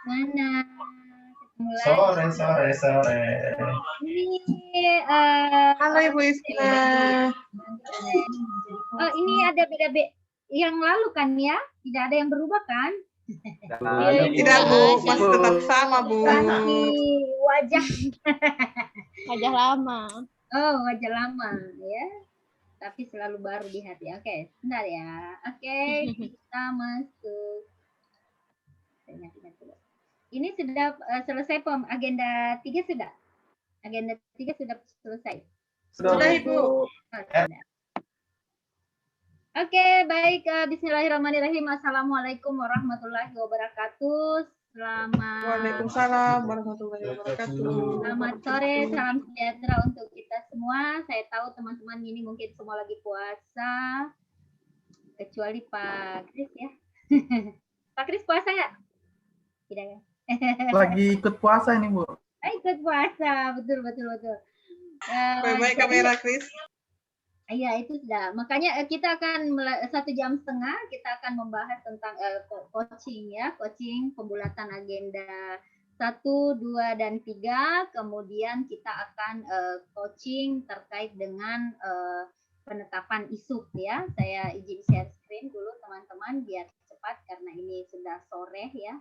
Mana? Sore. Ini Halo Ibu Isna. Oh, ini ada beda-beda yang lalu kan ya? Tidak ada yang berubah kan? Tidak Bu, masih tetap sama Bu. Masih wajah lama. Oh, wajah lama ya. Tapi selalu baru di hati. Oke, sebentar ya. Oke, kita masuk. Ini sudah selesai agenda 3 sudah? Agenda 3 sudah selesai? Sudah Ibu. Oh, sudah. Oke, baik. Bismillahirrahmanirrahim. Assalamualaikum warahmatullahi wabarakatuh. Waalaikumsalam warahmatullahi wabarakatuh. Selamat sore, salam sejahtera untuk kita semua. Saya tahu teman-teman ini mungkin semua lagi puasa, kecuali Pak Kris ya. Pak Kris puasa nggak? Tidak ya? Lagi ikut puasa ini Bu. Ikut puasa, betul. Bye-bye kamera Kris. Iya itu sudah. Makanya kita akan 1,5 jam kita akan membahas tentang coaching ya, coaching pembulatan agenda 1, 2, dan 3. Kemudian kita akan coaching terkait dengan penetapan isu ya. Saya izin share screen dulu teman-teman biar cepat karena ini sudah sore ya.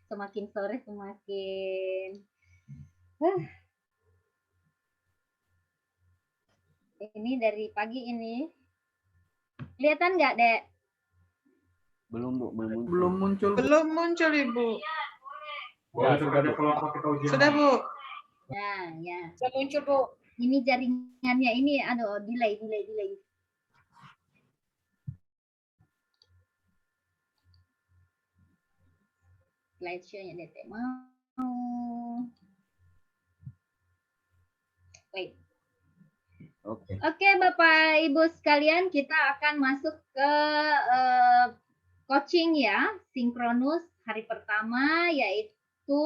Semakin sore semakin ini dari pagi ini. Kelihatan nggak, Dek? Belum Bu, Belum muncul. Belum muncul Ibu. Sudah Bu. Ya. Sudah muncul Bu. Ini jaringannya ini delay. Slideshow-nya Dek mau. Wait. Oke, Bapak Ibu sekalian, kita akan masuk ke coaching ya, sinkronus hari pertama, yaitu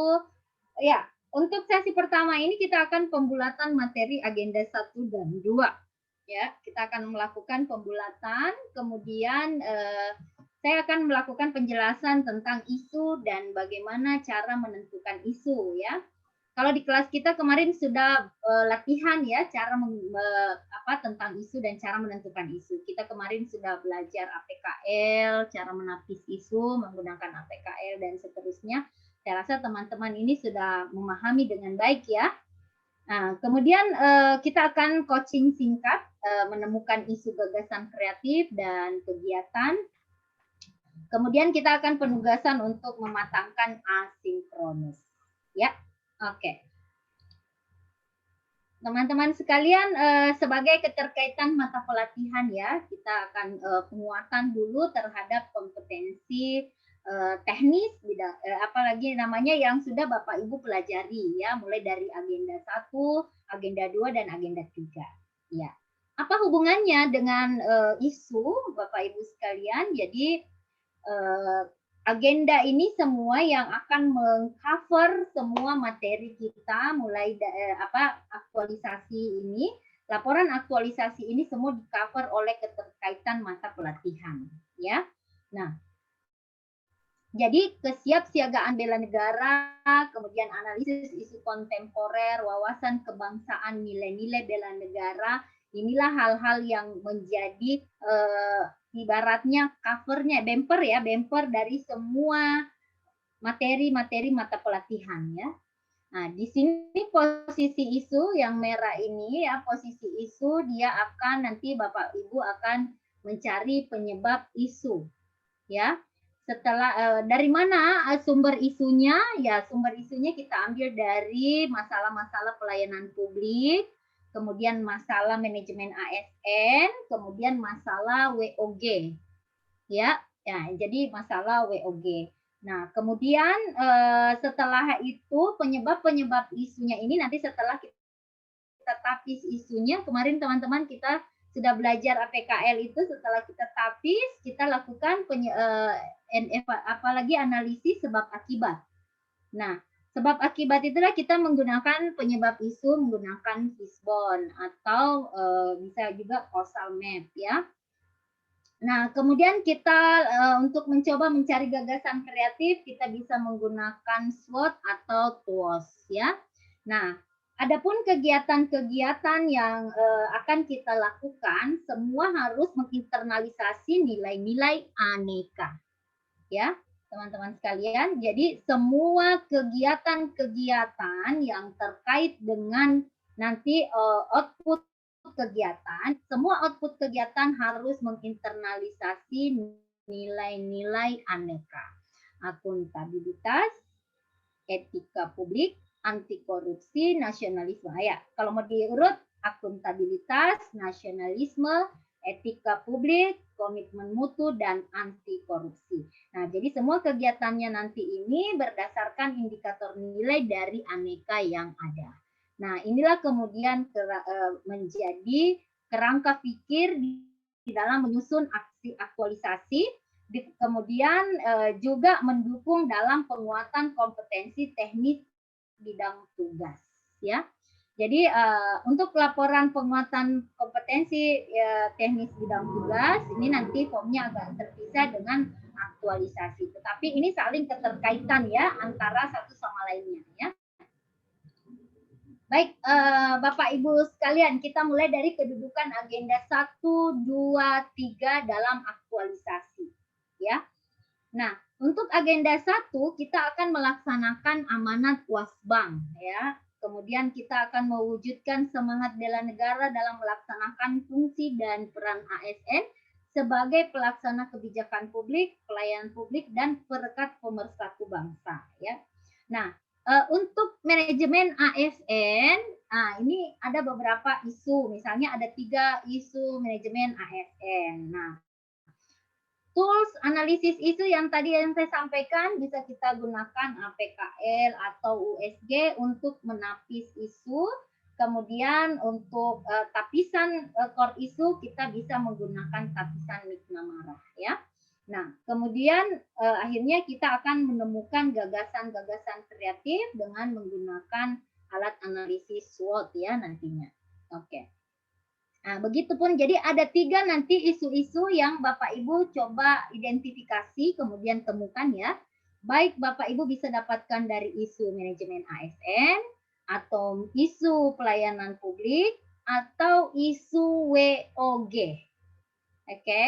ya untuk sesi pertama ini kita akan pembulatan materi agenda 1 dan 2 ya. Kita akan melakukan pembulatan, kemudian saya akan melakukan penjelasan tentang isu dan bagaimana cara menentukan isu ya. Kalau di kelas kita kemarin sudah latihan ya cara tentang isu dan cara menentukan isu. Kita kemarin sudah belajar APKL, cara menapis isu menggunakan APKL dan seterusnya. Saya rasa teman-teman ini sudah memahami dengan baik ya. Nah, kemudian kita akan coaching singkat menemukan isu gagasan kreatif dan kegiatan. Kemudian kita akan penugasan untuk mematangkan asinkronus. Ya. Oke. Teman-teman sekalian, sebagai keterkaitan mata pelatihan ya, kita akan penguatan dulu terhadap kompetensi teknis, apalagi namanya yang sudah Bapak Ibu pelajari ya, mulai dari agenda 1, agenda 2, dan agenda 3. Ya. Apa hubungannya dengan isu Bapak Ibu sekalian? Jadi agenda ini semua yang akan mengcover semua materi kita mulai aktualisasi ini, laporan aktualisasi ini semua di-cover oleh keterkaitan mata pelatihan ya. Nah, jadi kesiapsiagaan bela negara, kemudian analisis isu kontemporer, wawasan kebangsaan, nilai-nilai bela negara, inilah hal-hal yang menjadi ibaratnya covernya, bumper dari semua materi-materi mata pelatihan ya. Nah, di sini posisi isu yang merah ini ya, posisi isu dia akan nanti Bapak Ibu akan mencari penyebab isu ya. Setelah dari mana sumber isunya? Ya, sumber isunya kita ambil dari masalah-masalah pelayanan publik, kemudian masalah manajemen ASN, kemudian masalah WOG. Ya, jadi masalah WOG. Nah, kemudian setelah itu penyebab-penyebab isunya ini nanti setelah kita tapis isunya, kemarin teman-teman kita sudah belajar APKL itu, setelah kita tapis, kita lakukan apalagi analisis sebab akibat. Nah, sebab akibat itulah kita menggunakan penyebab isu menggunakan fishbone atau bisa juga causal map ya. Nah, kemudian kita untuk mencoba mencari gagasan kreatif, kita bisa menggunakan SWOT atau TWOS ya. Nah, adapun kegiatan-kegiatan yang akan kita lakukan, semua harus menginternalisasi nilai-nilai aneka. Ya, teman-teman sekalian. Jadi semua kegiatan-kegiatan yang terkait dengan nanti output kegiatan, semua output kegiatan harus menginternalisasi nilai-nilai aneka. Akuntabilitas, etika publik, anti korupsi, nasionalisme. Ya, kalau mau diurut, akuntabilitas, nasionalisme, etika publik, komitmen mutu, dan anti korupsi. Nah, jadi semua kegiatannya nanti ini berdasarkan indikator nilai dari aneka yang ada. Nah, inilah kemudian menjadi kerangka pikir di dalam menyusun aksi aktualisasi, kemudian juga mendukung dalam penguatan kompetensi teknis bidang tugas, ya. Jadi untuk laporan penguatan kompetensi teknis bidang tugas ini nanti formnya agak terpisah dengan aktualisasi, tetapi ini saling keterkaitan ya antara satu sama lainnya ya. Baik, Bapak Ibu sekalian, kita mulai dari kedudukan agenda 1, 2, 3 dalam aktualisasi. Ya. Nah, untuk agenda 1 kita akan melaksanakan amanat Wasbang ya. Kemudian kita akan mewujudkan semangat bela negara dalam melaksanakan fungsi dan peran ASN sebagai pelaksana kebijakan publik, pelayanan publik, dan perekat pemersatu bangsa. Ya. Nah, untuk manajemen ASN, ini ada beberapa isu. Misalnya ada 3 isu manajemen ASN. Nah, tools analisis isu yang tadi yang saya sampaikan bisa kita gunakan APKL atau USG untuk menapis isu. Kemudian untuk tapisan core isu kita bisa menggunakan tapisan McNamara ya. Nah, kemudian akhirnya kita akan menemukan gagasan-gagasan kreatif dengan menggunakan alat analisis SWOT ya nantinya. Oke. Nah, begitupun jadi ada 3 nanti isu-isu yang Bapak Ibu coba identifikasi kemudian temukan ya. Baik Bapak Ibu bisa dapatkan dari isu manajemen ASN atau isu pelayanan publik atau isu WOG. Oke.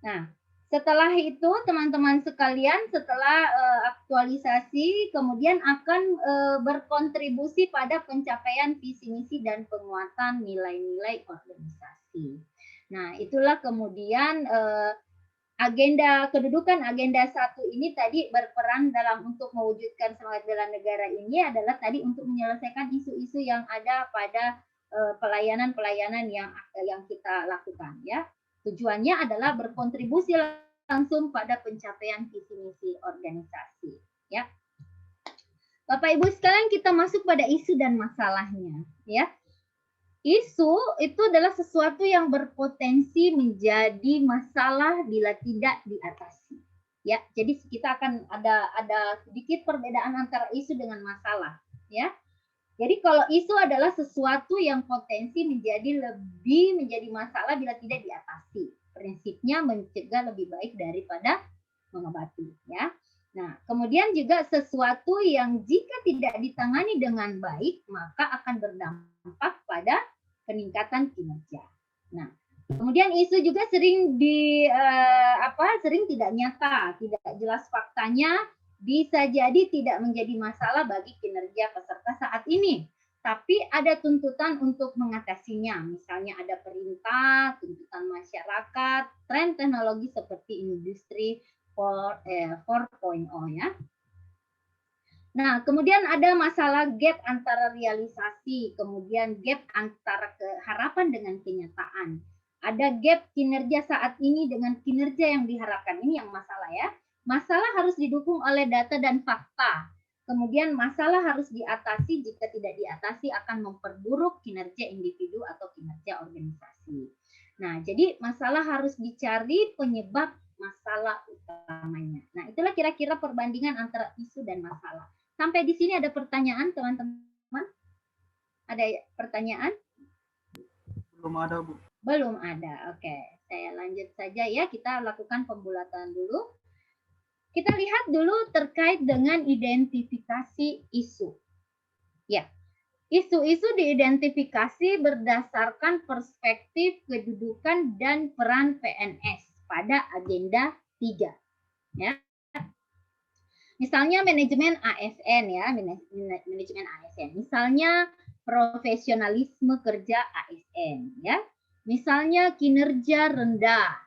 Nah, setelah itu teman-teman sekalian setelah aktualisasi kemudian akan berkontribusi pada pencapaian visi misi dan penguatan nilai-nilai organisasi. Nah, itulah kemudian kedudukan agenda 1 ini tadi berperan dalam untuk mewujudkan semangat bela negara ini adalah tadi untuk menyelesaikan isu-isu yang ada pada pelayanan-pelayanan yang kita lakukan ya. Tujuannya adalah berkontribusi langsung pada pencapaian visi misi organisasi ya. Bapak Ibu sekalian, kita masuk pada isu dan masalahnya ya. Isu itu adalah sesuatu yang berpotensi menjadi masalah bila tidak diatasi ya. Jadi kita akan ada sedikit perbedaan antara isu dengan masalah ya. Jadi kalau isu adalah sesuatu yang potensi menjadi masalah bila tidak diatasi. Prinsipnya mencegah lebih baik daripada mengobati ya. Nah, kemudian juga sesuatu yang jika tidak ditangani dengan baik maka akan berdampak pada peningkatan kinerja. Nah, kemudian isu juga sering sering tidak nyata, tidak jelas faktanya, bisa jadi tidak menjadi masalah bagi kinerja peserta saat ini. Tapi ada tuntutan untuk mengatasinya. Misalnya ada perintah, tuntutan masyarakat, tren teknologi seperti industri 4.0 ya. Nah, kemudian ada masalah gap antara realisasi, kemudian gap antara harapan dengan kenyataan. Ada gap kinerja saat ini dengan kinerja yang diharapkan. Ini yang masalah ya. Masalah harus didukung oleh data dan fakta. Kemudian masalah harus diatasi, jika tidak diatasi akan memperburuk kinerja individu atau kinerja organisasi. Nah, jadi masalah harus dicari penyebab masalah utamanya. Nah, itulah kira-kira perbandingan antara isu dan masalah. Sampai di sini ada pertanyaan, teman-teman? Ada pertanyaan? Belum ada, Bu. Belum ada, oke. Saya lanjut saja ya, kita lakukan pembulatan dulu. Kita lihat dulu terkait dengan identifikasi isu. Ya, isu-isu diidentifikasi berdasarkan perspektif, kedudukan, dan peran PNS pada agenda 3. Ya. Misalnya manajemen ASN ya, manajemen ASN. Misalnya profesionalisme kerja ASN ya. Misalnya kinerja rendah,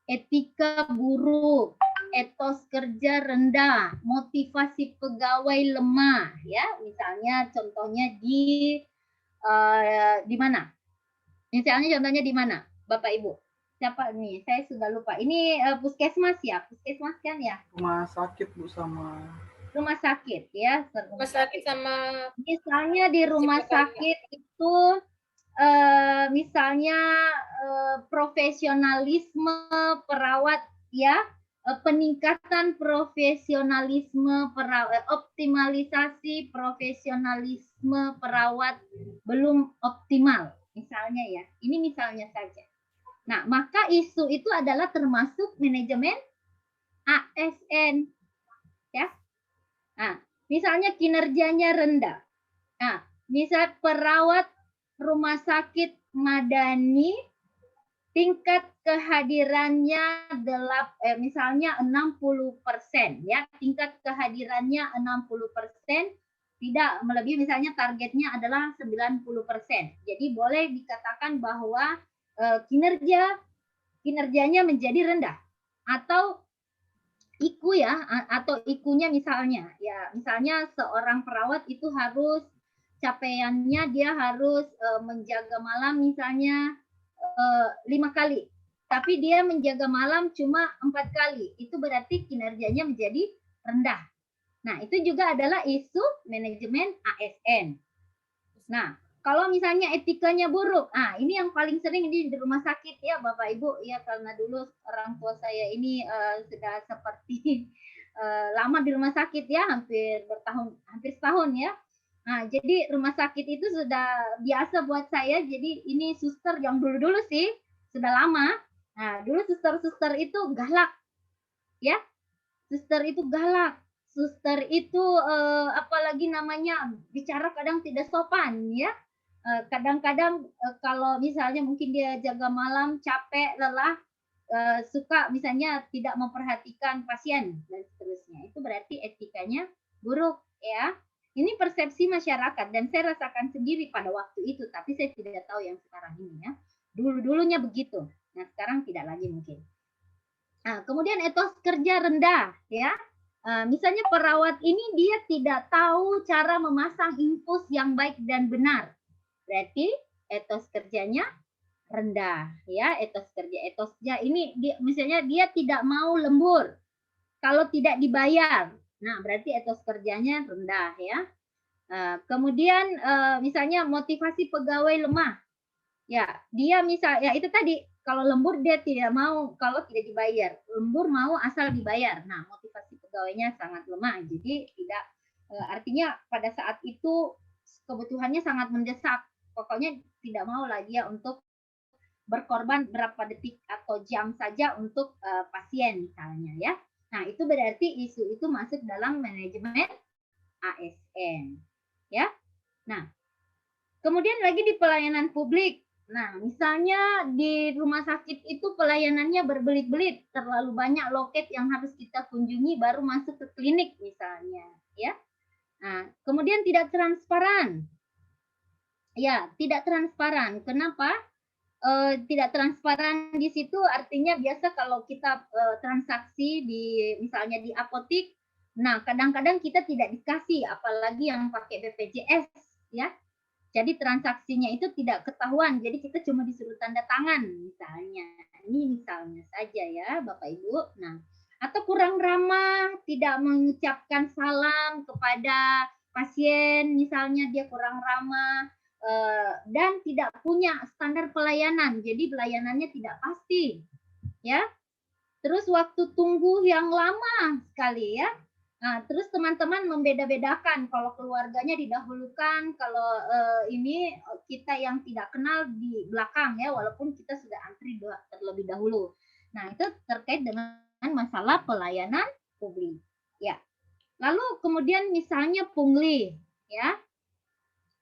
etika buruk, etos kerja rendah, motivasi pegawai lemah ya. Misalnya contohnya di mana? Misalnya contohnya di mana? Bapak Ibu. Siapa nih? Saya sudah lupa. Ini puskesmas ya, puskesmas kan ya? Rumah sakit Bu sama Rumah sakit ya. Rumah sakit sama Misalnya di rumah sakit itu misalnya profesionalisme perawat ya, peningkatan profesionalisme perawat, optimalisasi profesionalisme perawat belum optimal misalnya ya. Ini misalnya saja. Nah, maka isu itu adalah termasuk manajemen ASN ya. Nah, misalnya kinerjanya rendah. Nah, misal perawat rumah sakit Madani tingkat kehadirannya misalnya 60% ya, tingkat kehadirannya 60%, tidak melebihi, misalnya targetnya adalah 90%. Jadi boleh dikatakan bahwa kinerjanya menjadi rendah, atau IQ ya, atau IQ-nya misalnya ya, misalnya seorang perawat itu harus capaiannya dia harus menjaga malam misalnya 5 kali, tapi dia menjaga malam cuma 4 kali, itu berarti kinerjanya menjadi rendah. Nah, itu juga adalah isu manajemen ASN. Nah, kalau misalnya etikanya buruk, ini yang paling sering di rumah sakit ya Bapak Ibu ya, karena dulu orang tua saya ini sudah seperti lama di rumah sakit ya, hampir setahun ya. Nah, jadi rumah sakit itu sudah biasa buat saya. Jadi ini suster yang dulu-dulu sih, sudah lama. Nah, dulu suster-suster itu galak ya. Suster itu galak. Suster itu apalagi namanya, bicara kadang tidak sopan ya. Kadang-kadang kalau misalnya mungkin dia jaga malam, capek, lelah, suka misalnya tidak memperhatikan pasien dan seterusnya. Itu berarti etikanya buruk ya. Ini persepsi masyarakat dan saya rasakan sendiri pada waktu itu, tapi saya tidak tahu yang sekarang ini ya. Dulu-dulunya begitu. Nah, sekarang tidak lagi mungkin. Nah, kemudian etos kerja rendah ya. Misalnya perawat ini dia tidak tahu cara memasang infus yang baik dan benar. Berarti etos kerjanya rendah ya. Etos kerja ini misalnya dia tidak mau lembur kalau tidak dibayar. Nah, berarti etos kerjanya rendah ya. Kemudian misalnya motivasi pegawai lemah. Ya, dia ya itu tadi, kalau lembur dia tidak mau kalau tidak dibayar. Lembur mau asal dibayar. Nah, motivasi pegawainya sangat lemah. Jadi tidak artinya pada saat itu kebutuhannya sangat mendesak. Pokoknya tidak mau lah dia untuk berkorban berapa detik atau jam saja untuk pasien misalnya ya. Nah, itu berarti isu itu masuk dalam manajemen ASN. Ya. Nah, kemudian lagi di pelayanan publik. Nah, misalnya di rumah sakit itu pelayanannya berbelit-belit, terlalu banyak loket yang harus kita kunjungi baru masuk ke klinik misalnya, ya. Nah, kemudian tidak transparan. Ya, tidak transparan. Kenapa? Tidak transparan di situ artinya biasa kalau kita transaksi di misalnya di apotik, nah kadang-kadang kita tidak dikasih, apalagi yang pakai BPJS ya. Jadi transaksinya itu tidak ketahuan, jadi kita cuma disuruh tanda tangan misalnya. Ini misalnya saja ya Bapak Ibu. Nah, atau kurang ramah, tidak mengucapkan salam kepada pasien, misalnya dia kurang ramah. Dan tidak punya standar pelayanan, jadi pelayanannya tidak pasti, ya. Terus waktu tunggu yang lama sekali, ya. Nah, terus teman-teman membeda-bedakan kalau keluarganya didahulukan, kalau ini kita yang tidak kenal di belakang ya, walaupun kita sudah antri terlebih dahulu. Nah, itu terkait dengan masalah pelayanan publik. Ya. Lalu kemudian misalnya pungli, ya.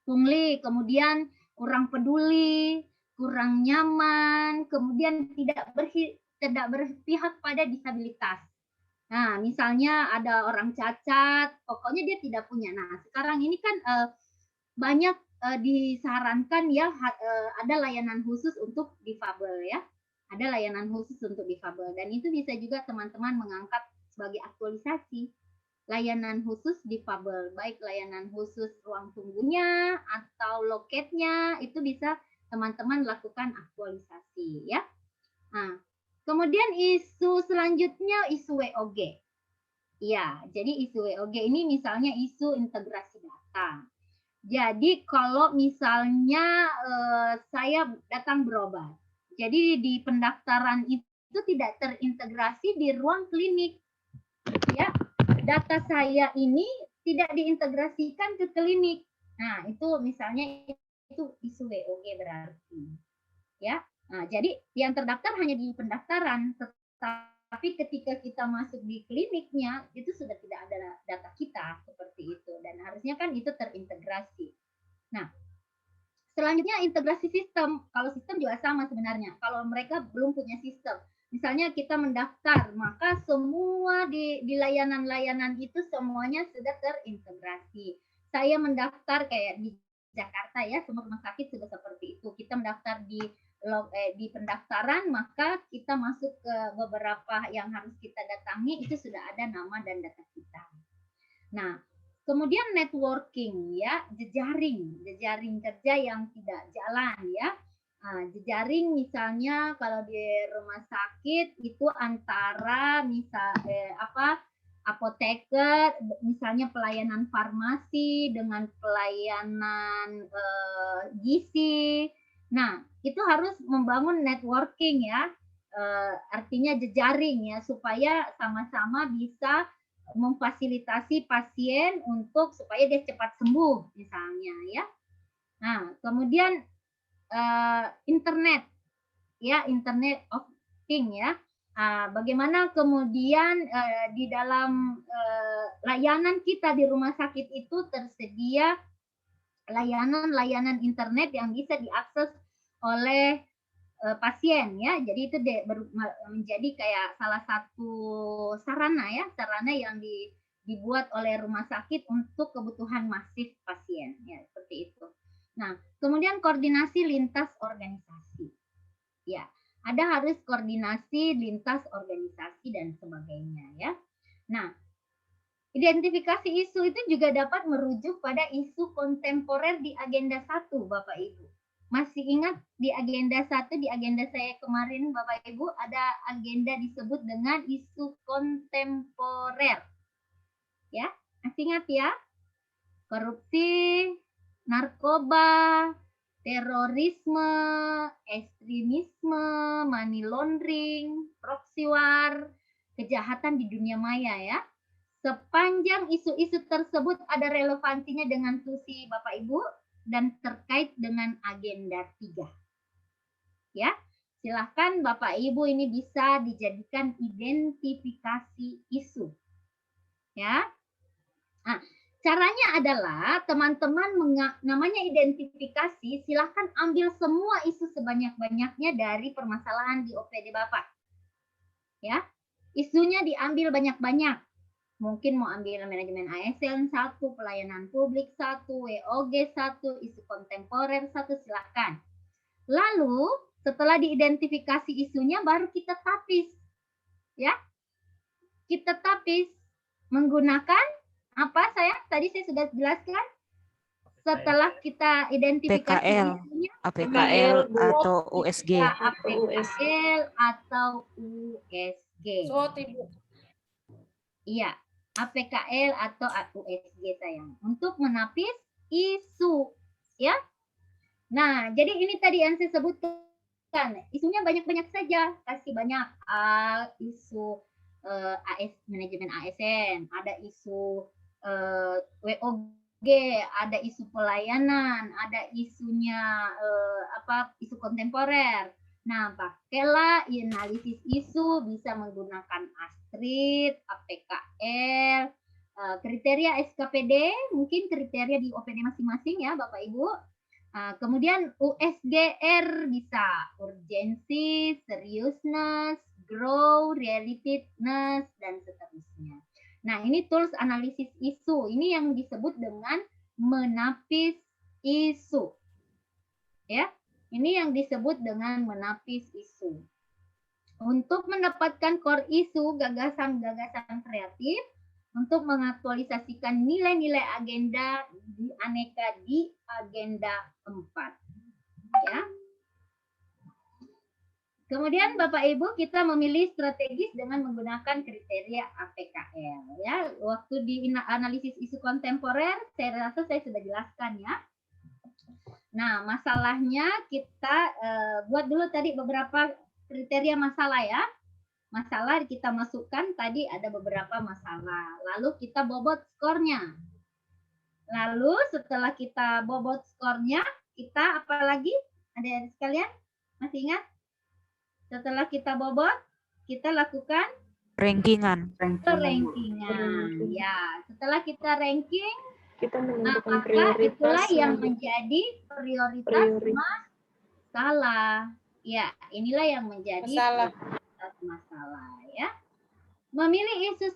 Pungli, kemudian kurang peduli, kurang nyaman, kemudian tidak berpihak pada disabilitas. Nah, misalnya ada orang cacat, pokoknya dia tidak punya. Nah, sekarang ini kan banyak disarankan ya ada layanan khusus untuk difabel ya. Ada layanan khusus untuk difabel dan itu bisa juga teman-teman mengangkat sebagai aktualisasi layanan khusus difabel, baik layanan khusus ruang tunggunya atau loketnya itu bisa teman-teman lakukan aktualisasi ya. Nah, kemudian isu selanjutnya isu WOG. Ya, jadi isu WOG ini misalnya isu integrasi data. Jadi kalau misalnya saya datang berobat, jadi di pendaftaran itu tidak terintegrasi di ruang klinik, ya. Data saya ini tidak diintegrasikan ke klinik. Nah, itu misalnya itu isu WOG berarti, ya. Nah, jadi yang terdaftar hanya di pendaftaran, tetapi ketika kita masuk di kliniknya itu sudah tidak ada data kita seperti itu dan harusnya kan itu terintegrasi. Nah, selanjutnya integrasi sistem. Kalau sistem juga sama sebenarnya. Kalau mereka belum punya sistem, misalnya kita mendaftar, maka semua di layanan-layanan itu semuanya sudah terintegrasi. Saya mendaftar kayak di Jakarta ya, semua rumah sakit sudah seperti itu. Kita mendaftar di pendaftaran, maka kita masuk ke beberapa yang harus kita datangi, itu sudah ada nama dan data kita. Nah, kemudian networking ya, jejaring kerja yang tidak jalan ya. Nah, jejaring misalnya kalau di rumah sakit itu antara apoteker, misalnya pelayanan farmasi dengan pelayanan gizi. Nah, itu harus membangun networking ya, artinya jejaring ya, supaya sama-sama bisa memfasilitasi pasien untuk supaya dia cepat sembuh misalnya ya. Nah, kemudian internet ya, internet of thing ya. Bagaimana kemudian di dalam layanan kita di rumah sakit itu tersedia layanan-layanan internet yang bisa diakses oleh pasien ya. Jadi itu menjadi kayak salah satu sarana yang dibuat oleh rumah sakit untuk kebutuhan masif pasien ya, seperti itu. Nah, kemudian koordinasi lintas organisasi. Ya, ada harus koordinasi lintas organisasi dan sebagainya ya. Nah, identifikasi isu itu juga dapat merujuk pada isu kontemporer di agenda 1, Bapak Ibu. Masih ingat di agenda 1, di agenda saya kemarin Bapak Ibu, ada agenda disebut dengan isu kontemporer. Ya, masih ingat ya? Korupsi, narkoba, terorisme, ekstremisme, money laundering, proxy war, kejahatan di dunia maya ya. Sepanjang isu-isu tersebut ada relevansinya dengan fungsi Bapak Ibu dan terkait dengan agenda 3. Ya, silahkan Bapak Ibu ini bisa dijadikan identifikasi isu. Ya. Nah, caranya adalah teman-teman namanya identifikasi, silahkan ambil semua isu sebanyak-banyaknya dari permasalahan di OPD Bapak. Ya. Isunya diambil banyak-banyak. Mungkin mau ambil manajemen ASN 1, pelayanan publik 1, WOG 1, isu kontemporer 1, silakan. Lalu setelah diidentifikasi isunya baru kita tapis. Ya. Kita tapis menggunakan apa tadi saya sudah jelaskan. Setelah kita identifikasi isunya, APKL atau USG. APKL atau USG. Iya. APKL atau USG sayang, untuk menapis isu ya. Nah, jadi ini tadi yang saya sebutkan, isunya banyak-banyak saja, kasih banyak isu manajemen ASN, ada isu WOG, ada isu pelayanan, ada isunya isu kontemporer. Nah, pakailah analisis isu, bisa menggunakan ASTRID, APKL, kriteria SKPD, mungkin kriteria di OPD masing-masing ya Bapak Ibu. Kemudian USGR bisa, urgensi, seriousness, grow, relatedness, dan seterusnya. Nah, ini tools analisis isu. Ini yang disebut dengan menapis isu. Ya. Ini yang disebut dengan menapis isu. Untuk mendapatkan core isu, gagasan-gagasan kreatif, untuk mengaktualisasikan nilai-nilai agenda di aneka di agenda 4. Ya. Kemudian Bapak Ibu kita memilih strategis dengan menggunakan kriteria APKL. Ya, waktu di analisis isu kontemporer, saya rasa saya sudah jelaskan ya. Nah, masalahnya kita buat dulu tadi beberapa kriteria masalah ya. Masalah kita masukkan tadi ada beberapa masalah. Lalu kita bobot skornya. Lalu setelah kita bobot skornya, kita apa lagi? Ada sekalian? Masih ingat? Setelah kita bobot, kita lakukan Rankingan. rankingan. Ya, setelah kita ranking, Kita menentukan apakah itulah prioritas yang menjadi prioritas masalah. Ya, inilah yang menjadi prioritas masalah ya. Memilih isu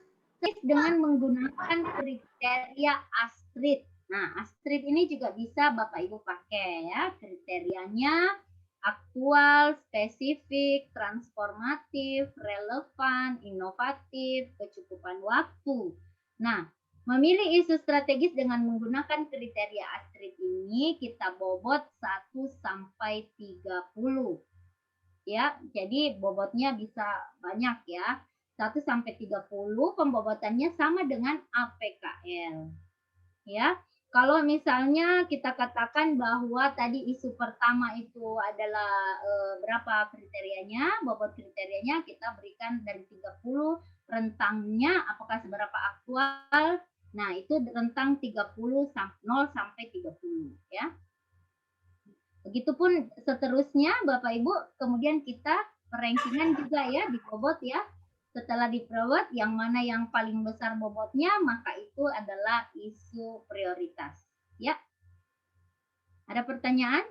dengan menggunakan kriteria ASTRID. Nah, ASTRID ini juga bisa Bapak Ibu pakai ya. Kriterianya aktual, spesifik, transformatif, relevan, inovatif, kecukupan waktu. Nah, memilih isu strategis dengan menggunakan kriteria ASTRID ini kita bobot 1 sampai 30. Ya, jadi bobotnya bisa banyak ya. 1 sampai 30 pembobotannya sama dengan APKL. Ya. Kalau misalnya kita katakan bahwa tadi isu pertama itu adalah berapa kriterianya, bobot kriterianya kita berikan dari 30, rentangnya apakah seberapa aktual. Nah, itu rentang 30 0 sampai 30 ya. Begitupun seterusnya Bapak Ibu, kemudian kita rankingan juga ya, dibobot ya. Setelah dibobot, yang mana yang paling besar bobotnya, maka itu adalah isu prioritas. Ya. Ada pertanyaan?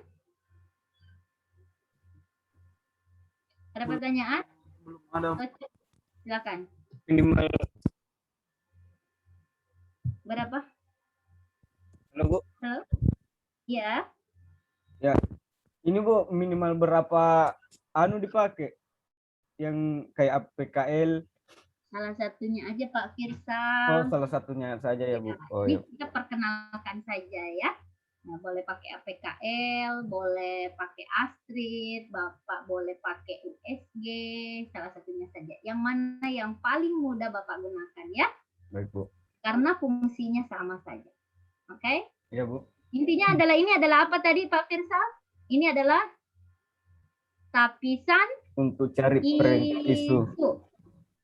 Ada pertanyaan? Belum ada. Silakan. Minimal. Berapa? Halo Bu. Halo? Ya. Ya. Ini Bu minimal berapa dipakai? Yang kayak APKL. Salah satunya aja Pak Firsa. Oh, salah satunya saja ya Bu. Oh, ini ya. kita perkenalkan saja ya. Nah, boleh pakai APKL, boleh pakai ASTRID, Bapak boleh pakai USG, salah satunya saja. Yang mana yang paling mudah Bapak gunakan ya. Baik Bu. Karena fungsinya sama saja. Oke? Iya Bu. Intinya adalah ini adalah apa tadi Pak Firsa? Ini adalah tapisan Untuk cari isu.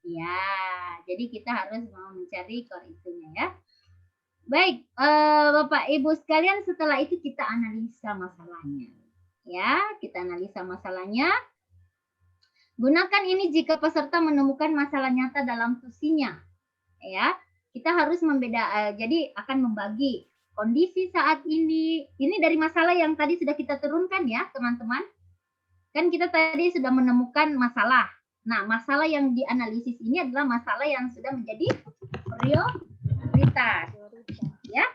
Ya, jadi kita harus mau mencari core isunya ya. Baik, Bapak Ibu sekalian, setelah itu kita analisa masalahnya. Ya, kita analisa masalahnya. Gunakan ini jika peserta menemukan masalah nyata dalam tusinya. Ya, kita harus jadi akan membagi kondisi saat ini dari masalah yang tadi sudah kita turunkan ya, teman-teman. Kan kita tadi sudah menemukan masalah. Nah, masalah yang dianalisis ini adalah masalah yang sudah menjadi prioritas. Ya.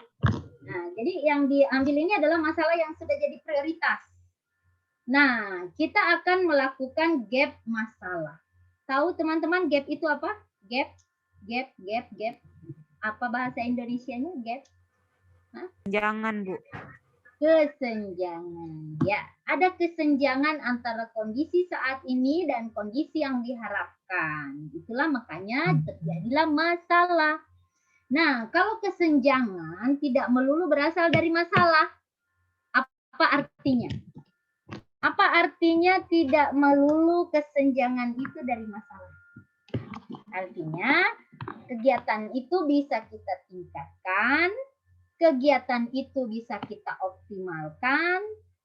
Nah, jadi yang diambil ini adalah masalah yang sudah jadi prioritas. Nah, kita akan melakukan gap masalah. Tahu teman-teman gap itu apa? Gap. Apa bahasa Indonesianya gap? Jangan, Bu. Kesenjangan. Ya, ada kesenjangan antara kondisi saat ini dan kondisi yang diharapkan. Itulah makanya terjadilah masalah. Nah, kalau kesenjangan tidak melulu berasal dari masalah. Apa artinya? Apa artinya tidak melulu kesenjangan itu dari masalah? Artinya kegiatan itu bisa kita tingkatkan, kegiatan itu bisa kita optimalkan,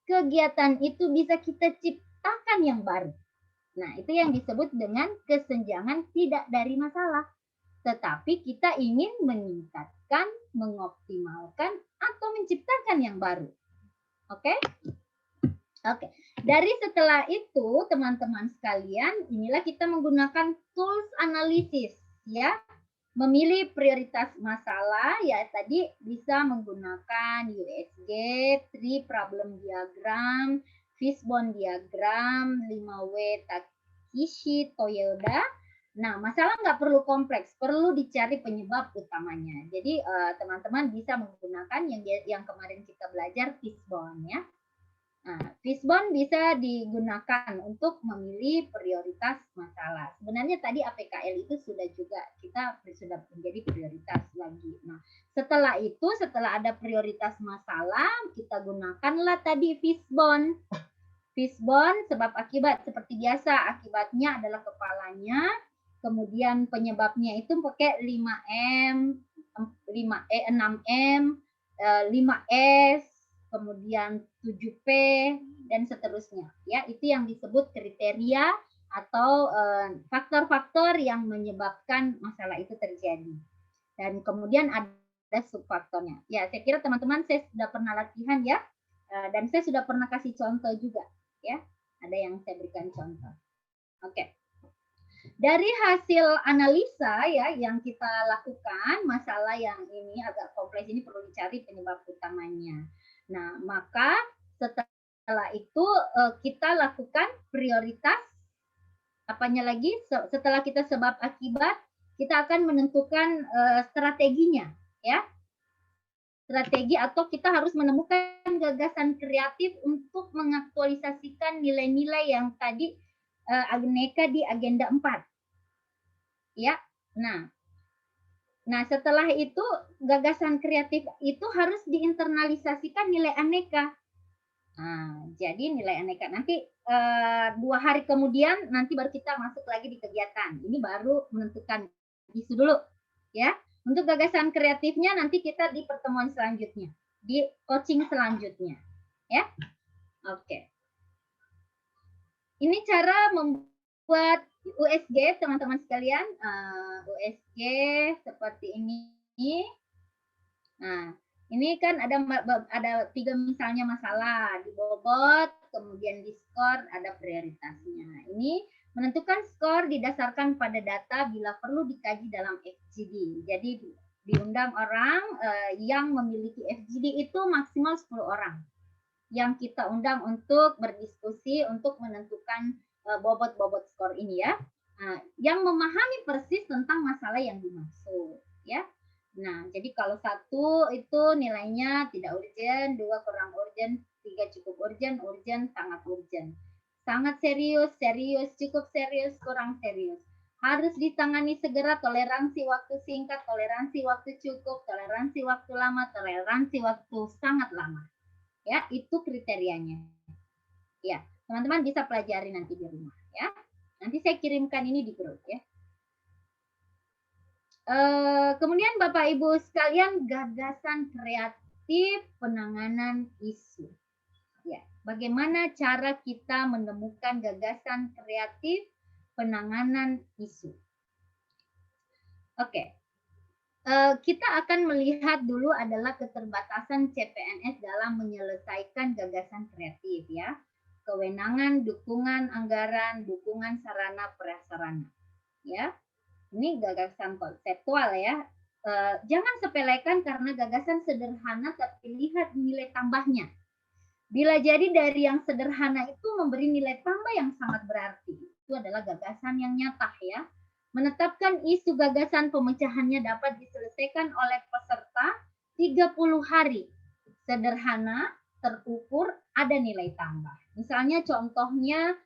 kegiatan itu bisa kita ciptakan yang baru. Nah, itu yang disebut dengan kesenjangan tidak dari masalah. Tetapi kita ingin meningkatkan, mengoptimalkan, atau menciptakan yang baru. Oke? Oke. Dari setelah itu, teman-teman sekalian, inilah kita menggunakan tools analisis, ya. Memilih prioritas masalah, ya tadi bisa menggunakan USG, Tree Problem Diagram, Fishbone Diagram, 5W Takishi Toyoda. Nah, masalah nggak perlu kompleks, perlu dicari penyebab utamanya. Jadi teman-teman bisa menggunakan yang kemarin kita belajar Fishbone, ya. Nah, Fishbone bisa digunakan untuk memilih prioritas masalah. Sebenarnya tadi APKL itu sudah menjadi prioritas lagi. Nah, setelah itu, setelah ada prioritas masalah, kita gunakanlah tadi Fishbone. Fishbone sebab akibat seperti biasa, akibatnya adalah kepalanya, kemudian penyebabnya itu pakai 5M, 6M, 5S, kemudian 7P, dan seterusnya. Ya, itu yang disebut kriteria atau faktor-faktor yang menyebabkan masalah itu terjadi. Dan kemudian ada subfaktornya. Ya, saya kira teman-teman saya sudah pernah latihan, ya. Dan saya sudah pernah kasih contoh juga, ya. Ada yang saya berikan contoh. Oke. Dari hasil analisa, ya, yang kita lakukan, masalah yang ini agak kompleks ini perlu dicari penyebab utamanya. Nah, maka setelah itu kita lakukan prioritas, apanya lagi, setelah kita sebab akibat, kita akan menentukan strateginya, ya. Strategi atau kita harus menemukan gagasan kreatif untuk mengaktualisasikan nilai-nilai yang tadi Agneka di agenda 4. Ya. Nah, setelah itu gagasan kreatif itu harus diinternalisasikan nilai aneka. Nah, jadi nilai aneka nanti 2 hari kemudian nanti baru kita masuk lagi di kegiatan. Ini baru menentukan isu dulu, ya. Untuk gagasan kreatifnya nanti kita di pertemuan selanjutnya, di coaching selanjutnya, ya. Oke. Ini cara membuat USG, teman-teman sekalian. USG seperti ini. Nah, ini kan ada 3 misalnya masalah, dibobot, kemudian di skor, ada prioritasnya. Ini menentukan skor didasarkan pada data bila perlu dikaji dalam FGD. Jadi diundang orang yang memiliki FGD itu maksimal 10 orang. Yang kita undang untuk berdiskusi untuk menentukan bobot-bobot skor ini, ya. Nah, yang memahami persis tentang masalah yang dimaksud, ya. Nah, jadi kalau 1 itu nilainya tidak urgent, 2 kurang urgent, 3 cukup urgent, urgent, sangat urgent. Sangat serius, serius, cukup serius, kurang serius. Harus ditangani segera, toleransi waktu singkat, toleransi waktu cukup, toleransi waktu lama, toleransi waktu sangat lama. Ya, itu kriterianya. Ya, teman-teman bisa pelajari nanti di rumah, ya. Nanti saya kirimkan ini di grup, ya. Kemudian Bapak Ibu sekalian, gagasan kreatif penanganan isu. Ya, bagaimana cara kita menemukan gagasan kreatif penanganan isu? Oke. Kita akan melihat dulu adalah keterbatasan CPNS dalam menyelesaikan gagasan kreatif, ya. Kewenangan, dukungan anggaran, dukungan sarana prasarana, ya. Ini gagasan konseptual, ya. Jangan sepelekan karena gagasan sederhana tapi lihat nilai tambahnya. Bila jadi dari yang sederhana itu memberi nilai tambah yang sangat berarti, itu adalah gagasan yang nyata, ya. Menetapkan isu gagasan pemecahannya dapat diselesaikan oleh peserta 30 hari. Sederhana, terukur, ada nilai tambah. Misalnya contohnya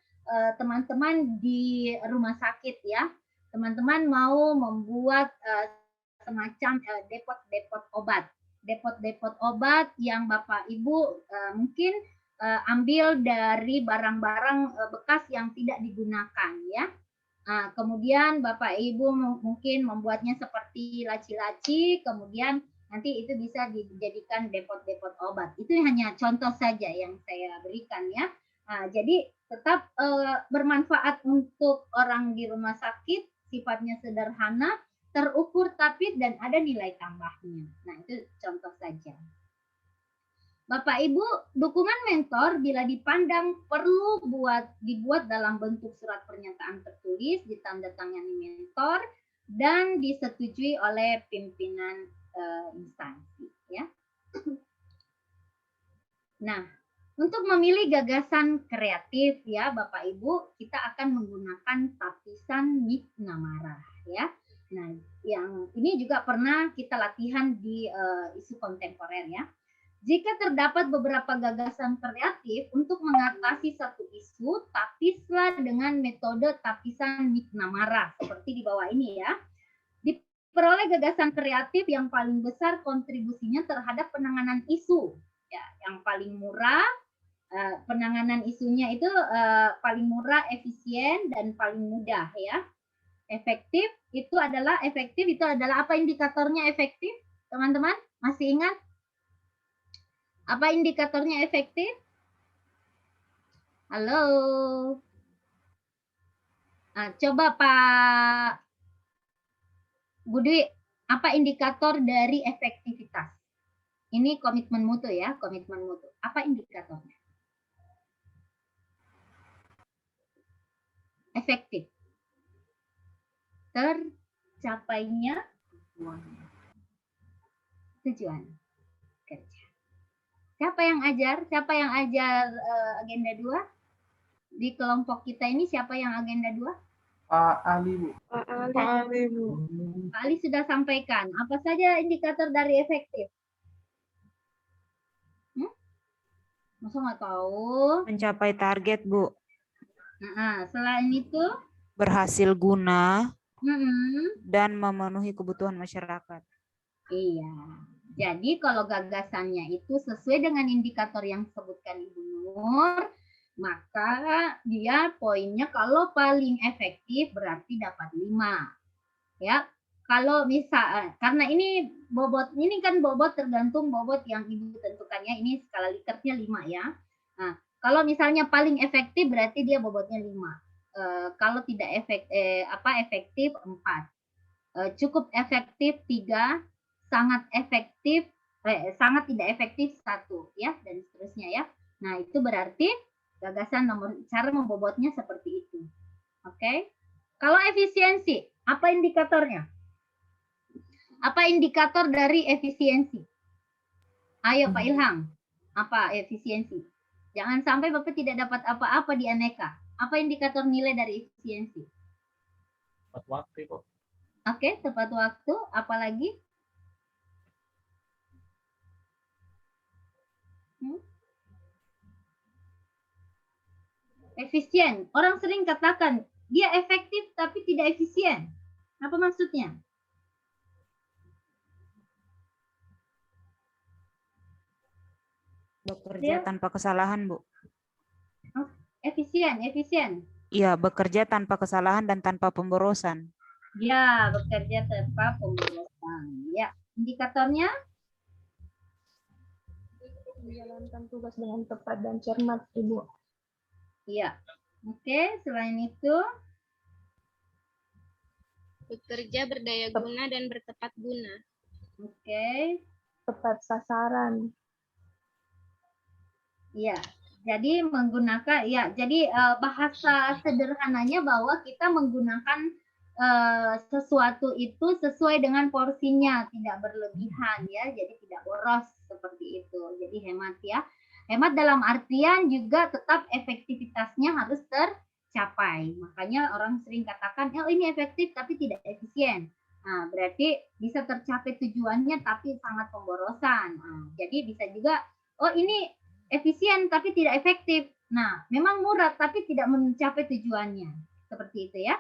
teman-teman di rumah sakit, ya. Teman-teman mau membuat semacam depot-depot obat. Depot-depot obat yang Bapak Ibu mungkin ambil dari barang-barang bekas yang tidak digunakan, ya. Nah, kemudian Bapak Ibu mungkin membuatnya seperti laci-laci, kemudian nanti itu bisa dijadikan depot-depot obat. Itu hanya contoh saja yang saya berikan ya. Nah, jadi tetap bermanfaat untuk orang di rumah sakit, sifatnya sederhana, terukur tapi dan ada nilai tambahnya. Nah, itu contoh saja. Bapak Ibu, dukungan mentor bila dipandang perlu dibuat dalam bentuk surat pernyataan tertulis, ditandatangani mentor, dan disetujui oleh pimpinan instansi. Ya. Nah, untuk memilih gagasan kreatif ya Bapak Ibu, kita akan menggunakan tapisan McNamara ya. Nah, yang ini juga pernah kita latihan di isu kontemporer ya. Jika terdapat beberapa gagasan kreatif untuk mengatasi satu isu, tapislah dengan metode tapisan McNamara seperti di bawah ini ya. Diperoleh gagasan kreatif yang paling besar kontribusinya terhadap penanganan isu. Ya, yang paling murah penanganan isunya itu paling murah, efisien dan paling mudah ya. Efektif itu adalah apa indikatornya efektif? Teman-teman masih ingat? Apa indikatornya efektif? Halo. Nah, coba Pak Budi, apa indikator dari efektivitas? Ini komitmen mutu ya, komitmen mutu. Apa indikatornya? Efektif. Tercapainya tujuan kerja. Siapa yang ajar? Siapa yang ajar agenda 2? Di kelompok kita ini siapa yang agenda 2? Pak Ali, Bu. Pak Ali, Bu. Pak Ali sudah sampaikan. Apa saja indikator dari efektif? Masa nggak tahu? Mencapai target, Bu. Nah, selain itu? Berhasil guna Mm-mm. dan memenuhi kebutuhan masyarakat. Iya. Jadi kalau gagasannya itu sesuai dengan indikator yang disebutkan Ibu Nur, maka dia poinnya kalau paling efektif berarti dapat 5. Ya. Kalau misal karena ini kan bobot tergantung bobot yang Ibu tentukannya, ini skala Likert-nya 5 ya. Nah, kalau misalnya paling efektif berarti dia bobotnya 5. Kalau tidak efektif 4. Cukup efektif 3, sangat efektif sangat tidak efektif 1 ya, dan seterusnya ya. Nah, itu berarti gagasan nomor cara membobotnya seperti itu. Oke. Kalau efisiensi, apa indikatornya? Apa indikator dari efisiensi? Ayo Pak Ilham, apa efisiensi? Jangan sampai Bapak tidak dapat apa-apa di aneka. Apa indikator nilai dari efisiensi? Tepat waktu kok. Oke, tepat waktu. Apalagi? Efisien. Orang sering katakan dia efektif tapi tidak efisien. Apa maksudnya? Bekerja tanpa kesalahan, Bu. Efisien. Iya, bekerja tanpa kesalahan dan tanpa pemborosan. Ya, bekerja tanpa pemborosan. Ya, indikatornya? Menjalankan tugas dengan tepat dan cermat, Ibu. Iya. Oke, selain itu? Bekerja berdaya guna dan bertepat guna. Oke. Tepat sasaran. Iya. Jadi menggunakan bahasa sederhananya bahwa kita menggunakan sesuatu itu sesuai dengan porsinya, tidak berlebihan ya, jadi tidak boros seperti itu. Jadi hemat ya. Hemat dalam artian juga tetap efektivitasnya harus tercapai. Makanya orang sering katakan, "Oh, ini efektif tapi tidak efisien." Nah, berarti bisa tercapai tujuannya tapi sangat pemborosan. Nah, jadi bisa juga, "Oh, ini efisien tapi tidak efektif." Nah, memang murah tapi tidak mencapai tujuannya. Seperti itu ya.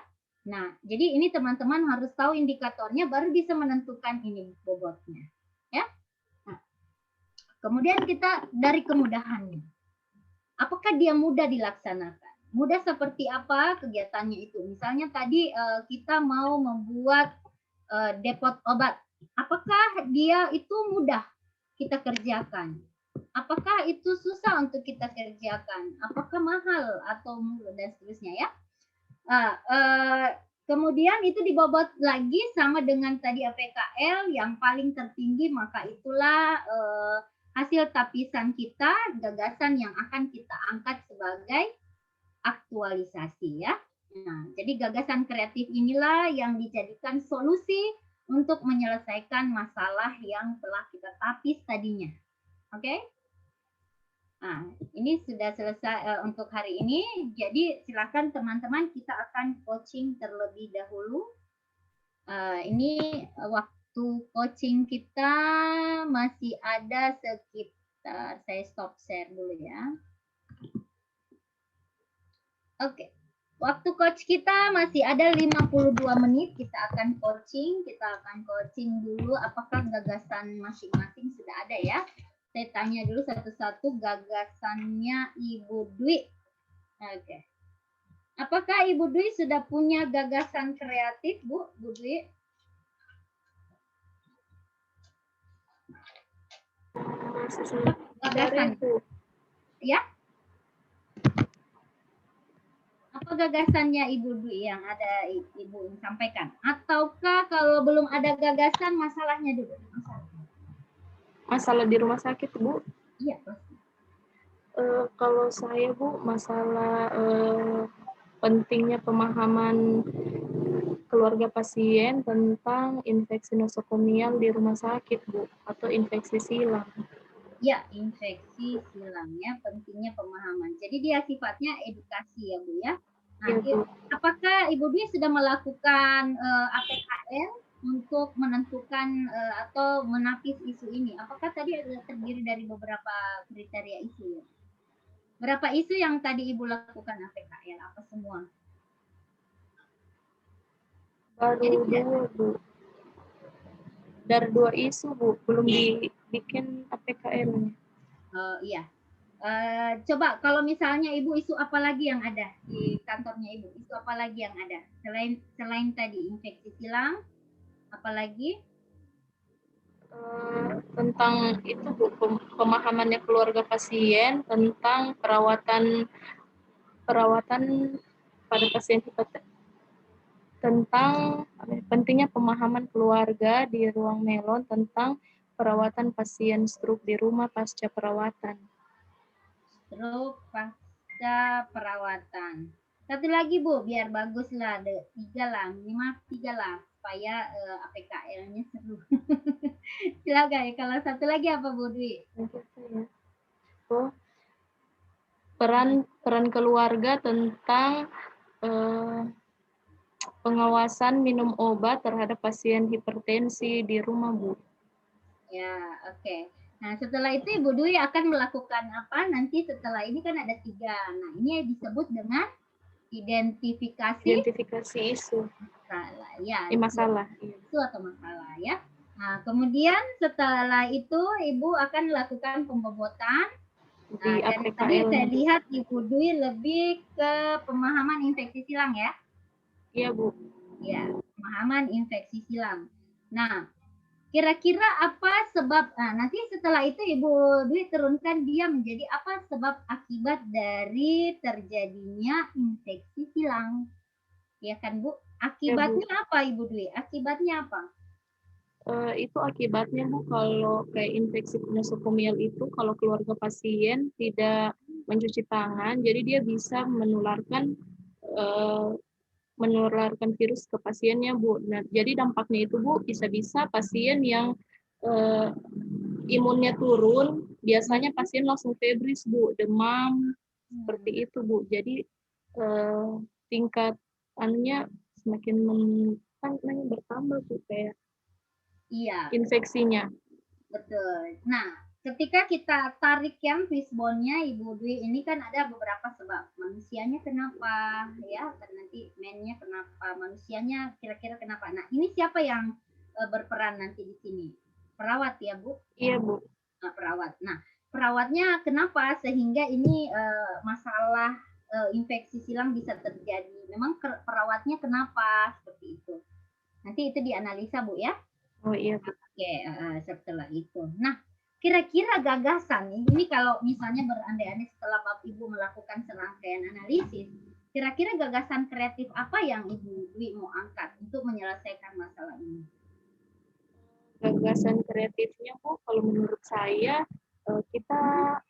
Nah, jadi ini teman-teman harus tahu indikatornya baru bisa menentukan ini bobotnya. Ya. Nah, kemudian kita dari kemudahannya. Apakah dia mudah dilaksanakan? mudah seperti apa kegiatannya itu? Misalnya tadi kita mau membuat depot obat. Apakah dia itu mudah kita kerjakan? Apakah itu susah untuk kita kerjakan? Apakah mahal atau dan seterusnya ya? Kemudian itu dibobot lagi sama dengan tadi APKL yang paling tertinggi, maka itulah hasil tapisan kita, gagasan yang akan kita angkat sebagai aktualisasi ya. Nah, jadi gagasan kreatif inilah yang dijadikan solusi untuk menyelesaikan masalah yang telah kita tapis tadinya. Oke? Nah, ini sudah selesai untuk hari ini. Jadi silakan teman-teman, kita akan coaching terlebih dahulu. Ini waktu coaching kita masih ada sekitar, saya stop share dulu ya. Oke. Waktu coach kita masih ada 52 menit, kita akan coaching. Kita akan coaching dulu apakah gagasan masing-masing sudah ada ya. Saya tanya dulu satu-satu gagasannya Ibu Dwi. Oke. Apakah Ibu Dwi sudah punya gagasan kreatif, Bu Dwi? Gagasan. Ya? Apa gagasannya Ibu Dwi yang ada Ibu sampaikan? Ataukah kalau belum ada gagasan, masalahnya dulu? Masalah di rumah sakit, Bu? Iya, pasti. Kalau saya, Bu, masalah pentingnya pemahaman keluarga pasien tentang infeksi nosokomial di rumah sakit, Bu, atau infeksi silang. Ya, infeksi silang ya, pentingnya pemahaman. Jadi dia sifatnya edukasi ya, Bu ya. Nah, Ya, Bu. apakah Ibu Dwi sudah melakukan APKL untuk menentukan atau menapis isu ini? Apakah tadi terdiri dari beberapa kriteria isu ya? Berapa isu yang tadi Ibu lakukan APKL? Apa semua? Baru dua, Bu. Dari 2 isu, Bu. Belum dibikin APKL-nya. Iya. Coba kalau misalnya Ibu, isu apa lagi yang ada di kantornya Ibu? Isu apa lagi yang ada? Selain tadi infeksi silang, apalagi? Tentang itu, Bu, pemahamannya keluarga pasien tentang perawatan pada pasien tentang pentingnya pemahaman keluarga di ruang melon tentang perawatan pasien stroke di rumah pasca perawatan. Stroke pasca perawatan. Satu lagi Bu, biar bagus lah, 3 lah, minimal 3 lah, supaya APKL-nya seru. Silakan ya. Kalau satu lagi apa Bu Dwi? Peran keluarga tentang pengawasan minum obat terhadap pasien hipertensi di rumah, Bu. Ya, oke. Nah, setelah itu Ibu Dwi akan melakukan apa? Nanti setelah ini kan ada 3. Nah, ini disebut dengan identifikasi isu. Masalah. Ya, Masalah. Isu atau masalah ya. Nah, kemudian setelah itu Ibu akan melakukan pembobotan. Nah, dan tadi saya lihat Ibu Dwi lebih ke pemahaman infeksi silang ya. Iya, Bu. Ya, pemahaman infeksi silang. Nah, kira-kira apa sebab, nanti setelah itu Ibu Dwi turunkan dia menjadi apa sebab akibat dari terjadinya infeksi silang. Ya kan Bu? Akibatnya ya, Bu. Apa Ibu Dwi? Akibatnya apa? Itu akibatnya, Bu, kalau kayak infeksi nosokomial itu kalau keluarga pasien tidak mencuci tangan, jadi dia bisa menularkan virus ke pasiennya, Bu. Nah, jadi dampaknya itu, Bu, bisa-bisa pasien yang imunnya turun, biasanya pasien langsung febris, Bu, demam, seperti itu, Bu. Jadi tingkat anunya semakin bertambah, Bu, kayak infeksinya. Betul. Nah, ketika kita tarik yang fishbone-nya Ibu Dwi, ini kan ada beberapa sebab. Manusianya kenapa, ya, dan nanti man-nya kenapa, manusianya kira-kira kenapa. Nah, ini siapa yang berperan nanti di sini? Perawat ya, Bu? Iya, Bu. Nah, perawat. Nah, perawatnya kenapa sehingga ini masalah infeksi silang bisa terjadi. Memang perawatnya kenapa seperti itu. Nanti itu dianalisa Bu ya. Oh iya, Bu. Oke, setelah itu. Nah, kira-kira gagasan ini kalau misalnya berandai-andai setelah Bapak Ibu melakukan serangkaian analisis, kira-kira gagasan kreatif apa yang Ibu Dwi mau angkat untuk menyelesaikan masalah ini? Gagasan kreatifnya, Bu, kalau menurut saya kita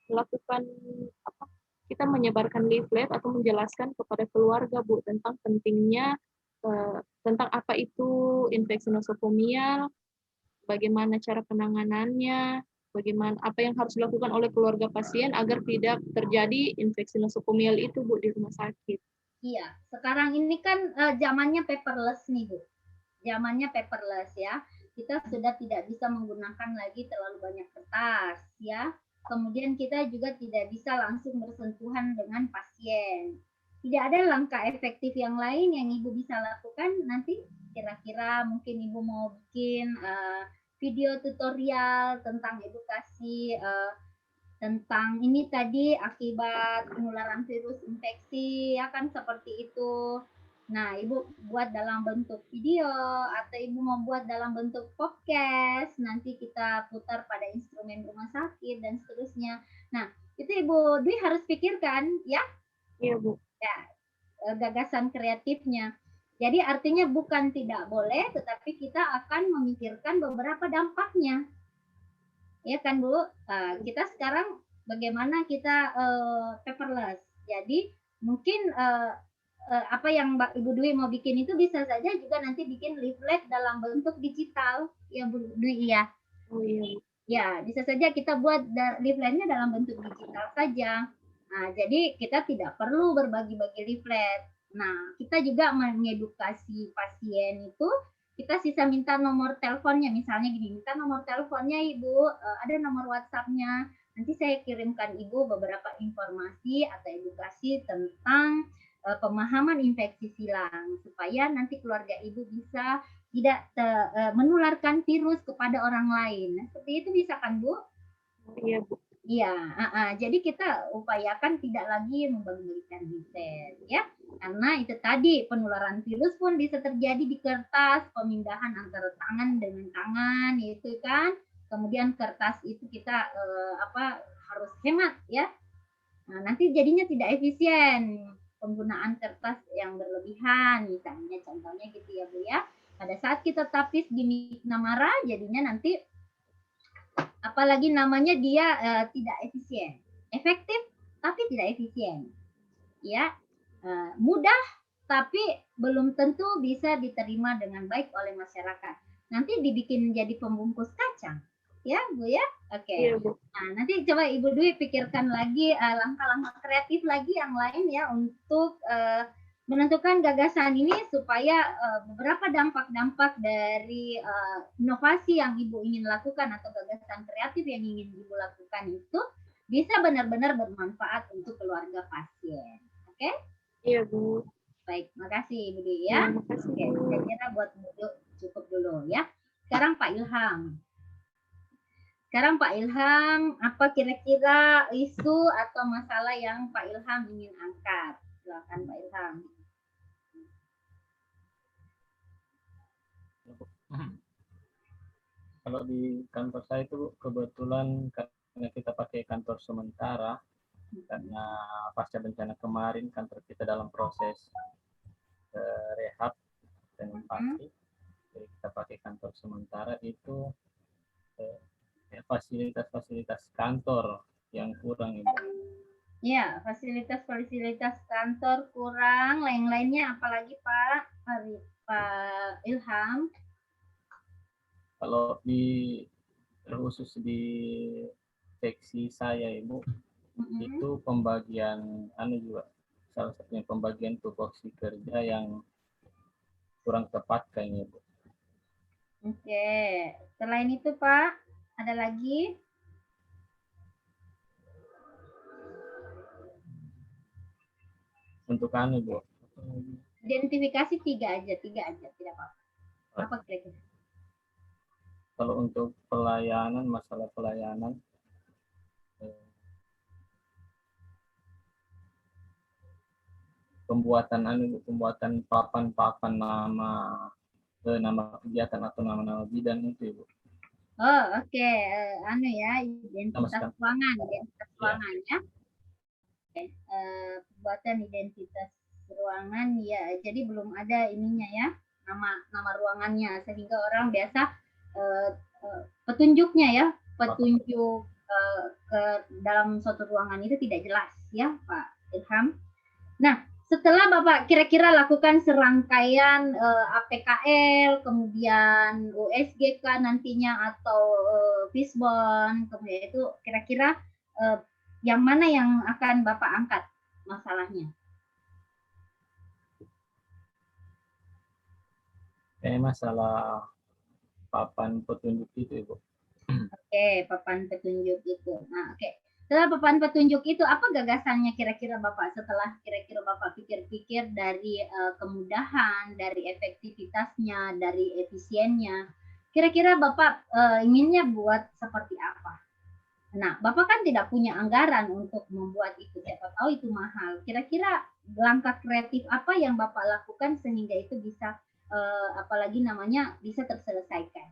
melakukan apa? Kita menyebarkan leaflet atau menjelaskan kepada keluarga, Bu, tentang pentingnya tentang apa itu infeksi nosokomial, bagaimana cara penanganannya, bagaimana apa yang harus dilakukan oleh keluarga pasien agar tidak terjadi infeksi nosokomial itu, Bu, di rumah sakit. Iya, sekarang ini kan zamannya paperless nih, Bu. Zamannya paperless ya. Kita sudah tidak bisa menggunakan lagi terlalu banyak kertas ya. Kemudian kita juga tidak bisa langsung bersentuhan dengan pasien. Tidak ada langkah efektif yang lain yang Ibu bisa lakukan nanti kira-kira mungkin Ibu mau bikin video tutorial tentang edukasi tentang ini tadi akibat penularan virus infeksi ya kan seperti itu. Nah, Ibu buat dalam bentuk video atau Ibu mau buat dalam bentuk podcast, nanti kita putar pada instrumen rumah sakit dan seterusnya. Nah, itu Ibu Dwi harus pikirkan ya. Iya, Bu. Ya, gagasan kreatifnya. Jadi artinya bukan tidak boleh, tetapi kita akan memikirkan beberapa dampaknya. Ya kan Bu, kita sekarang bagaimana kita paperless. Jadi mungkin apa yang Mbak Ibu Dwi mau bikin itu bisa saja juga nanti bikin leaflet dalam bentuk digital ya Bu Dwi ya. Oh iya. Ya, bisa saja kita buat leafletnya dalam bentuk digital saja. Nah, jadi kita tidak perlu berbagi-bagi leaflet. Nah, kita juga mengedukasi pasien itu kita sisa minta nomor teleponnya, misalnya gini, minta nomor teleponnya Ibu, ada nomor WhatsApp-nya. Nanti saya kirimkan Ibu beberapa informasi atau edukasi tentang pemahaman infeksi silang supaya nanti keluarga Ibu bisa tidak menularkan virus kepada orang lain. Seperti itu bisa kan Bu? Iya, Bu. Iya, jadi kita upayakan tidak lagi membagi-bagikan leaflet ya. Karena itu tadi penularan virus pun bisa terjadi di kertas, pemindahan antara tangan dengan tangan itu kan. Kemudian kertas itu kita harus hemat ya. Nah, nanti jadinya tidak efisien penggunaan kertas yang berlebihan misalnya contohnya gitu ya Bu ya. Pada saat kita tapis gimmick Namara jadinya nanti apalagi namanya dia tidak efisien. Efektif tapi tidak efisien. Ya. Mudah tapi belum tentu bisa diterima dengan baik oleh masyarakat. Nanti dibikin jadi pembungkus kacang. Ya, Bu ya? Oke. Iya, Bu. Nah, nanti coba Ibu Dwi pikirkan lagi langkah-langkah kreatif lagi yang lain ya untuk menentukan gagasan ini supaya beberapa dampak-dampak dari inovasi yang Ibu ingin lakukan atau gagasan kreatif yang ingin Ibu lakukan itu bisa benar-benar bermanfaat untuk keluarga pasien. Oke? Iya, Bu. Baik, makasih Ibu Dwi ya. Makasih. Oke, saya kira buat Ibu cukup dulu ya. Sekarang Pak Ilham. Apa kira-kira isu atau masalah yang Pak Ilham ingin angkat? Silakan Pak Ilham. Kalau di kantor saya itu kebetulan karena kita pakai kantor sementara, karena pasca bencana kemarin kantor kita dalam proses rehab renovasi, jadi kita pakai kantor sementara itu fasilitas-fasilitas kantor yang kurang Ibu. Ya, fasilitas-fasilitas kantor kurang, lain-lainnya apalagi Pak Ilham? Kalau khusus di seksi saya Ibu, itu pembagian juga salah satunya pembagian tupoksi kerja yang kurang tepat kayaknya Bu. Oke, selain itu Pak, ada lagi? Untuk Bu. Identifikasi tiga aja, tidak apa-apa. Apa kira-kira? Kalau untuk pelayanan, masalah pelayanan, pembuatan pembuatan papan-papan nama kegiatan atau nama-nama bidang itu Ibu. Oh, oke. Anu ya, identitas Sama-sama. ruangan, identitas Iya. ruangan ya. Oke. Pembuatan identitas ruangan ya. Jadi belum ada ininya ya, nama ruangannya, sehingga orang biasa petunjuknya ya, petunjuk ke dalam suatu ruangan itu tidak jelas ya, Pak Ilham. Nah, setelah Bapak kira-kira lakukan serangkaian APKL, kemudian USGK nantinya atau Fisbon, kemudian itu kira-kira yang mana yang akan Bapak angkat masalahnya? Masalah papan petunjuk itu Ibu. Oke, papan petunjuk itu. Nah, oke. Setelah papan petunjuk itu, apa gagasannya kira-kira Bapak setelah kira-kira Bapak pikir-pikir dari kemudahan, dari efektivitasnya, dari efisiennya, kira-kira Bapak inginnya buat seperti apa? Nah, Bapak kan tidak punya anggaran untuk membuat itu, siapa tahu itu mahal. Kira-kira langkah kreatif apa yang Bapak lakukan sehingga itu bisa apalagi namanya bisa terselesaikan?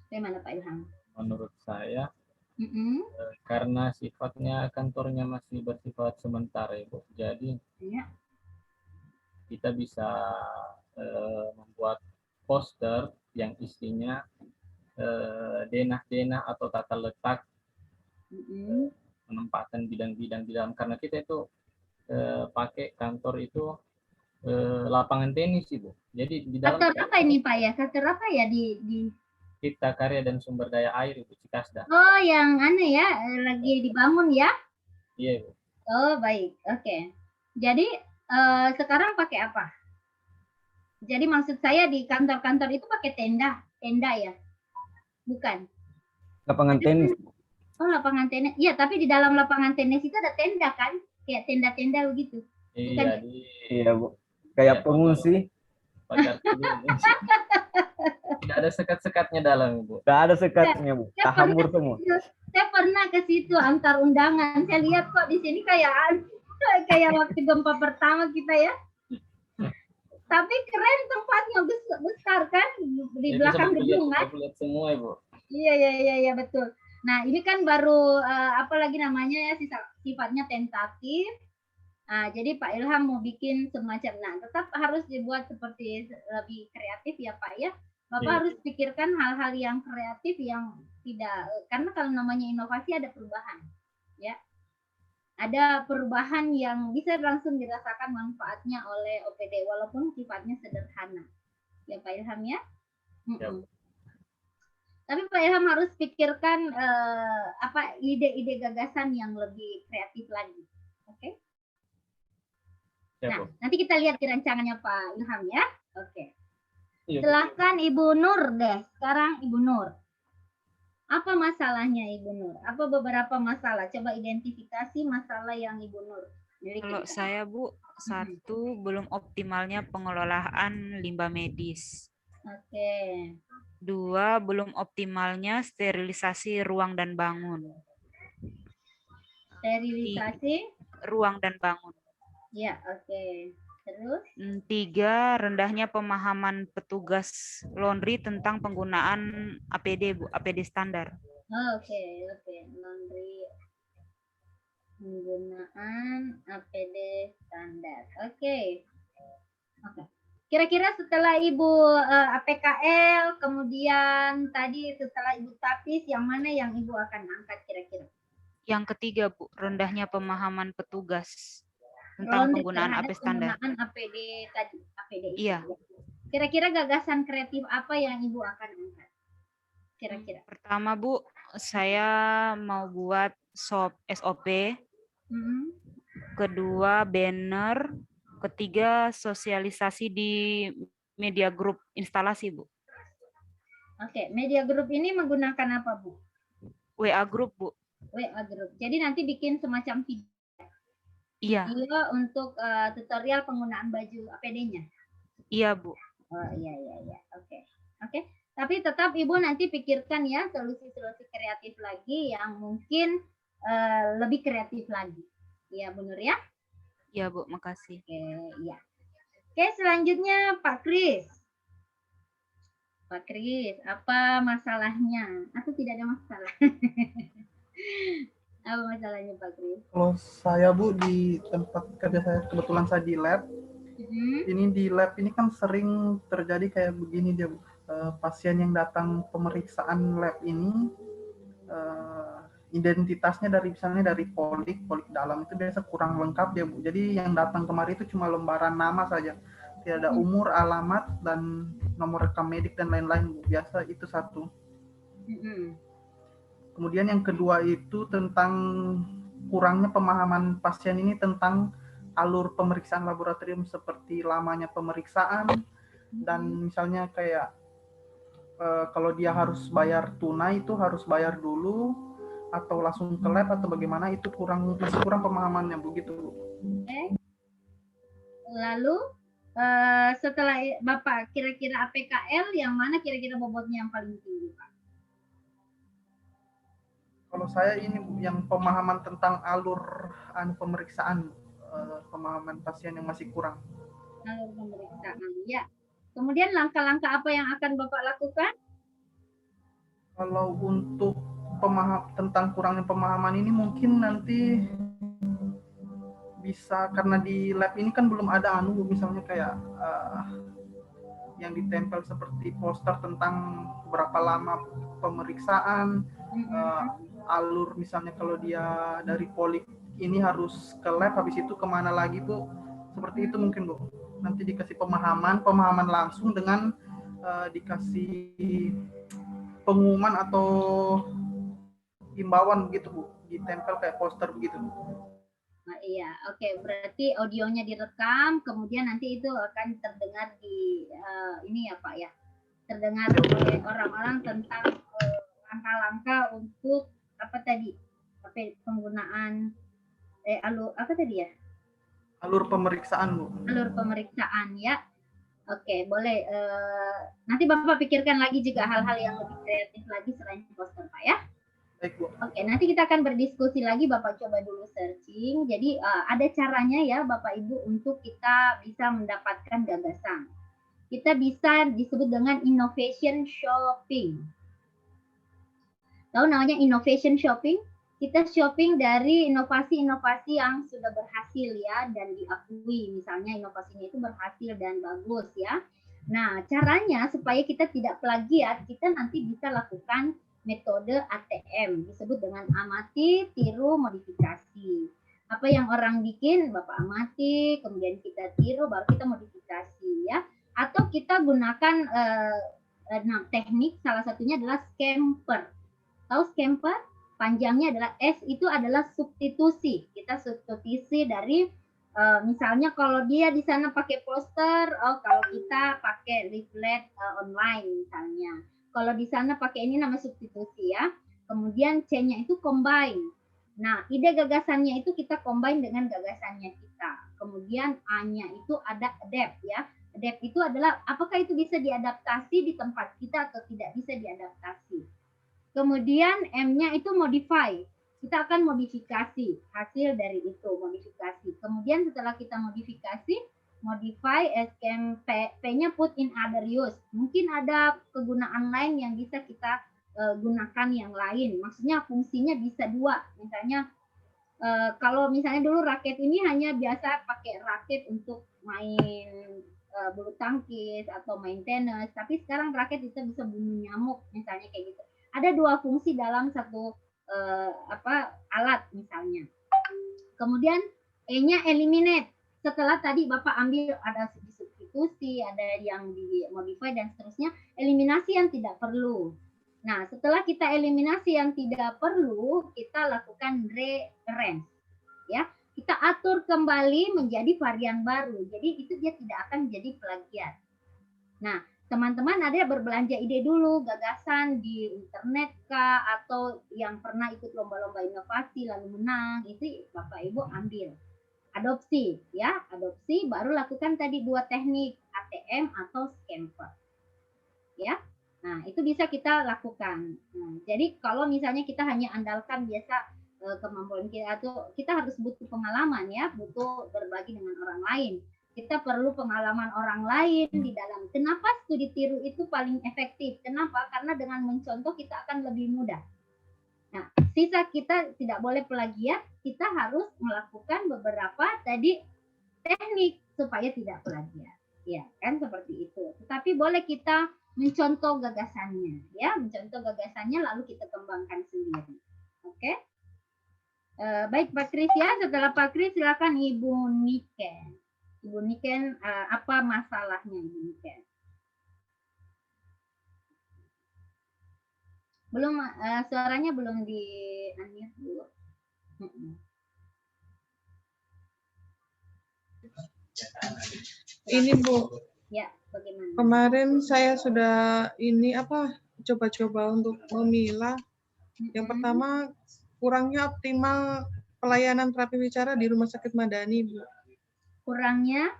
Bagaimana Pak Ilham? Menurut saya karena sifatnya kantornya masih bersifat sementara Ibu, jadi Ya. kita bisa membuat poster yang isinya denah-denah atau tata letak penempatan bidang-bidang di dalam, karena kita itu pakai kantor itu lapangan tenis Ibu. Jadi di dalam Kantor apa ini Pak ya? Kantor apa ya di Cipta Karya dan Sumber Daya Air Ibu, Cikasda. Oh, yang aneh ya, lagi dibangun ya? Iya Ibu. Oh, baik. Oke. Jadi sekarang pakai apa? Jadi maksud saya di kantor-kantor itu pakai tenda ya? Bukan. Lapangan tenis. Oh, lapangan tenis. Iya, tapi di dalam lapangan tenis itu ada tenda kan? Kayak tenda-tenda begitu. Iya, Iya Bu. Kayak pengungsi. Pagar tidak ada sekat-sekatnya dalam Ibu. Tidak ada sekatnya Bu. Hambur semua. Saya pernah ke situ antar undangan. Saya lihat kok di sini kayak waktu gempa pertama kita ya. Tapi keren tempatnya, besar kan di belakang gedung kan. Lihat semua Ibu. Iya betul. Nah, ini kan baru apalagi namanya ya sifatnya tentatif. Nah, jadi Pak Ilham mau bikin semacam, nah tetap harus dibuat seperti lebih kreatif ya Pak ya. Bapak harus pikirkan hal-hal yang kreatif yang tidak, karena kalau namanya inovasi ada perubahan, ya. Ada perubahan yang bisa langsung dirasakan manfaatnya oleh OPD walaupun sifatnya sederhana, ya Pak Ilham ya. Tapi Pak Ilham harus pikirkan ide-ide gagasan yang lebih kreatif lagi, oke? Nah, nanti kita lihat di rancangannya Pak Ilham ya. Oke. Silahkan Ibu Nur deh. Sekarang Ibu Nur. Apa masalahnya Ibu Nur? Apa beberapa masalah? Coba identifikasi masalah yang Ibu Nur miliki. Kalau saya Bu, satu belum optimalnya pengelolaan limbah medis. Oke. Dua, belum optimalnya sterilisasi ruang dan bangun. Sterilisasi ruang dan bangun. Ya, oke. Terus? 3, rendahnya pemahaman petugas laundry tentang penggunaan APD, Bu, APD standar. Oke. Laundry penggunaan APD standar. Oke. Kira-kira setelah Ibu APKL, kemudian tadi setelah Ibu Tapis, yang mana yang Ibu akan angkat kira-kira? Yang ketiga, Bu, rendahnya pemahaman petugas tentang penggunaan APD standar. Penggunaan APD tadi, APD itu. Iya. Kira-kira gagasan kreatif apa yang Ibu akan angkat? Kira-kira. Pertama, Bu, saya mau buat SOP. Kedua, banner. Ketiga, sosialisasi di media group instalasi, Bu. Oke, media group ini menggunakan apa, Bu? WA group, Bu. WA group. Jadi nanti bikin semacam video. Iya. Video untuk tutorial penggunaan baju APD-nya. Iya, Bu. Oh, iya. Oke. Tapi tetap Ibu nanti pikirkan ya solusi-solusi kreatif lagi yang mungkin lebih kreatif lagi. Iya, benar ya? Iya, Bu, makasih. Oke, ya. Oke, selanjutnya Pak Kris. Pak Kris, apa masalahnya? Atau tidak ada masalah? Apa masalahnya Pak Kris? Kalau saya Bu di tempat kerja saya, kebetulan saya di lab. Ini di lab ini kan sering terjadi kayak begini dia Bu. Pasien yang datang pemeriksaan lab ini identitasnya dari misalnya dari polik dalam itu biasa kurang lengkap ya Bu. Jadi yang datang kemari itu cuma lembaran nama saja. Tidak ada umur, alamat, dan nomor rekam medik dan lain-lain Bu. Biasa itu satu. Kemudian yang kedua itu tentang kurangnya pemahaman pasien ini tentang alur pemeriksaan laboratorium seperti lamanya pemeriksaan dan misalnya kayak kalau dia harus bayar tunai itu harus bayar dulu atau langsung ke lab atau bagaimana itu masih kurang pemahamannya begitu. Lalu setelah Bapak kira-kira APKL yang mana kira-kira bobotnya yang paling tinggi Pak? Kalau saya ini yang pemahaman tentang alur pemeriksaan pemahaman pasien yang masih kurang. Alur pemeriksaan ya. Kemudian langkah-langkah apa yang akan Bapak lakukan? Kalau untuk tentang kurangnya pemahaman ini mungkin nanti bisa karena di lab ini kan belum ada misalnya kayak yang ditempel seperti poster tentang berapa lama pemeriksaan, alur misalnya kalau dia dari polik ini harus ke lab habis itu kemana lagi Bu, seperti itu mungkin Bu. Nanti dikasih pemahaman langsung dengan dikasih pengumuman atau himbauan begitu Bu, ditempel kayak poster begitu. Nah, iya, oke. Berarti audionya direkam, kemudian nanti itu akan terdengar di ini ya Pak ya, terdengar oleh orang-orang tentang langkah-langkah untuk apa tadi, penggunaan alur apa tadi ya? Alur pemeriksaan Bu. Alur pemeriksaan ya. Oke, boleh. Nanti Bapak pikirkan lagi juga hal-hal yang lebih kreatif lagi selain poster Pak ya. Baik, Bu. Oke, nanti kita akan berdiskusi lagi. Bapak coba dulu searching. Jadi ada caranya ya Bapak Ibu untuk kita bisa mendapatkan gagasan. Kita bisa disebut dengan innovation shopping. Tahu namanya innovation shopping? Kita shopping dari inovasi-inovasi yang sudah berhasil ya dan diakui. Misalnya inovasinya itu berhasil dan bagus ya. Nah, caranya supaya kita tidak plagiat, kita nanti bisa lakukan metode ATM, disebut dengan amati, tiru, modifikasi. Apa yang orang bikin, Bapak amati, kemudian kita tiru, baru kita modifikasi ya. Atau kita gunakan teknik, salah satunya adalah scamper. Tahu scamper? Panjangnya adalah S, itu adalah substitusi. Kita substitusi dari misalnya kalau dia di sana pakai poster, kalau kita pakai leaflet online misalnya. Kalau di sana pakai ini namanya substitusi ya. Kemudian C-nya itu combine. Nah, ide gagasannya itu kita combine dengan gagasannya kita. Kemudian A-nya itu ada adapt ya. Adapt itu adalah apakah itu bisa diadaptasi di tempat kita atau tidak bisa diadaptasi. Kemudian M-nya itu modify. Kita akan modifikasi hasil dari itu, modifikasi. Kemudian setelah kita modifikasi, modify, P-nya put in other use. Mungkin ada kegunaan lain yang bisa kita gunakan yang lain. Maksudnya fungsinya bisa dua. Misalnya kalau misalnya dulu raket ini hanya biasa pakai raket untuk main bulu tangkis atau main tenis, tapi sekarang raket kita bisa bunuh nyamuk misalnya kayak gitu. Ada dua fungsi dalam satu alat misalnya. Kemudian E-nya eliminate. Setelah tadi Bapak ambil ada substitusi, ada yang dimodify dan seterusnya, eliminasi yang tidak perlu. Nah, setelah kita eliminasi yang tidak perlu, kita lakukan rearrange. Ya, kita atur kembali menjadi varian baru. Jadi itu dia tidak akan jadi plagiat. Nah, teman-teman ada berbelanja ide dulu, gagasan di internet kah, atau yang pernah ikut lomba-lomba inovasi lalu menang, itu Bapak Ibu ambil. Adopsi, ya, adopsi, baru lakukan tadi dua teknik, ATM atau scamper. Ya, nah itu bisa kita lakukan. Nah, jadi kalau misalnya kita hanya andalkan biasa kemampuan kita, atau kita harus butuh pengalaman ya, butuh berbagi dengan orang lain. Kita perlu pengalaman orang lain di dalam. Kenapa studi tiru itu paling efektif? Kenapa? Karena dengan mencontoh kita akan lebih mudah. Nah, sisa kita tidak boleh plagiat, kita harus melakukan beberapa tadi teknik supaya tidak plagiat. Ya, kan seperti itu. Tetapi boleh kita mencontoh gagasannya, ya, mencontoh gagasannya lalu kita kembangkan sendiri. Oke? Baik Pak Kris ya, setelah Pak Kris silakan Ibu Niken. Ibu Niken, apa masalahnya Ibu Niken? Belum, suaranya belum di-unmute dulu. Ini Bu, Ya, bagaimana? kemarin saya sudah coba-coba untuk memilah. Yang pertama, kurangnya optimal pelayanan terapi bicara di Rumah Sakit Madani, Bu. Kurangnya?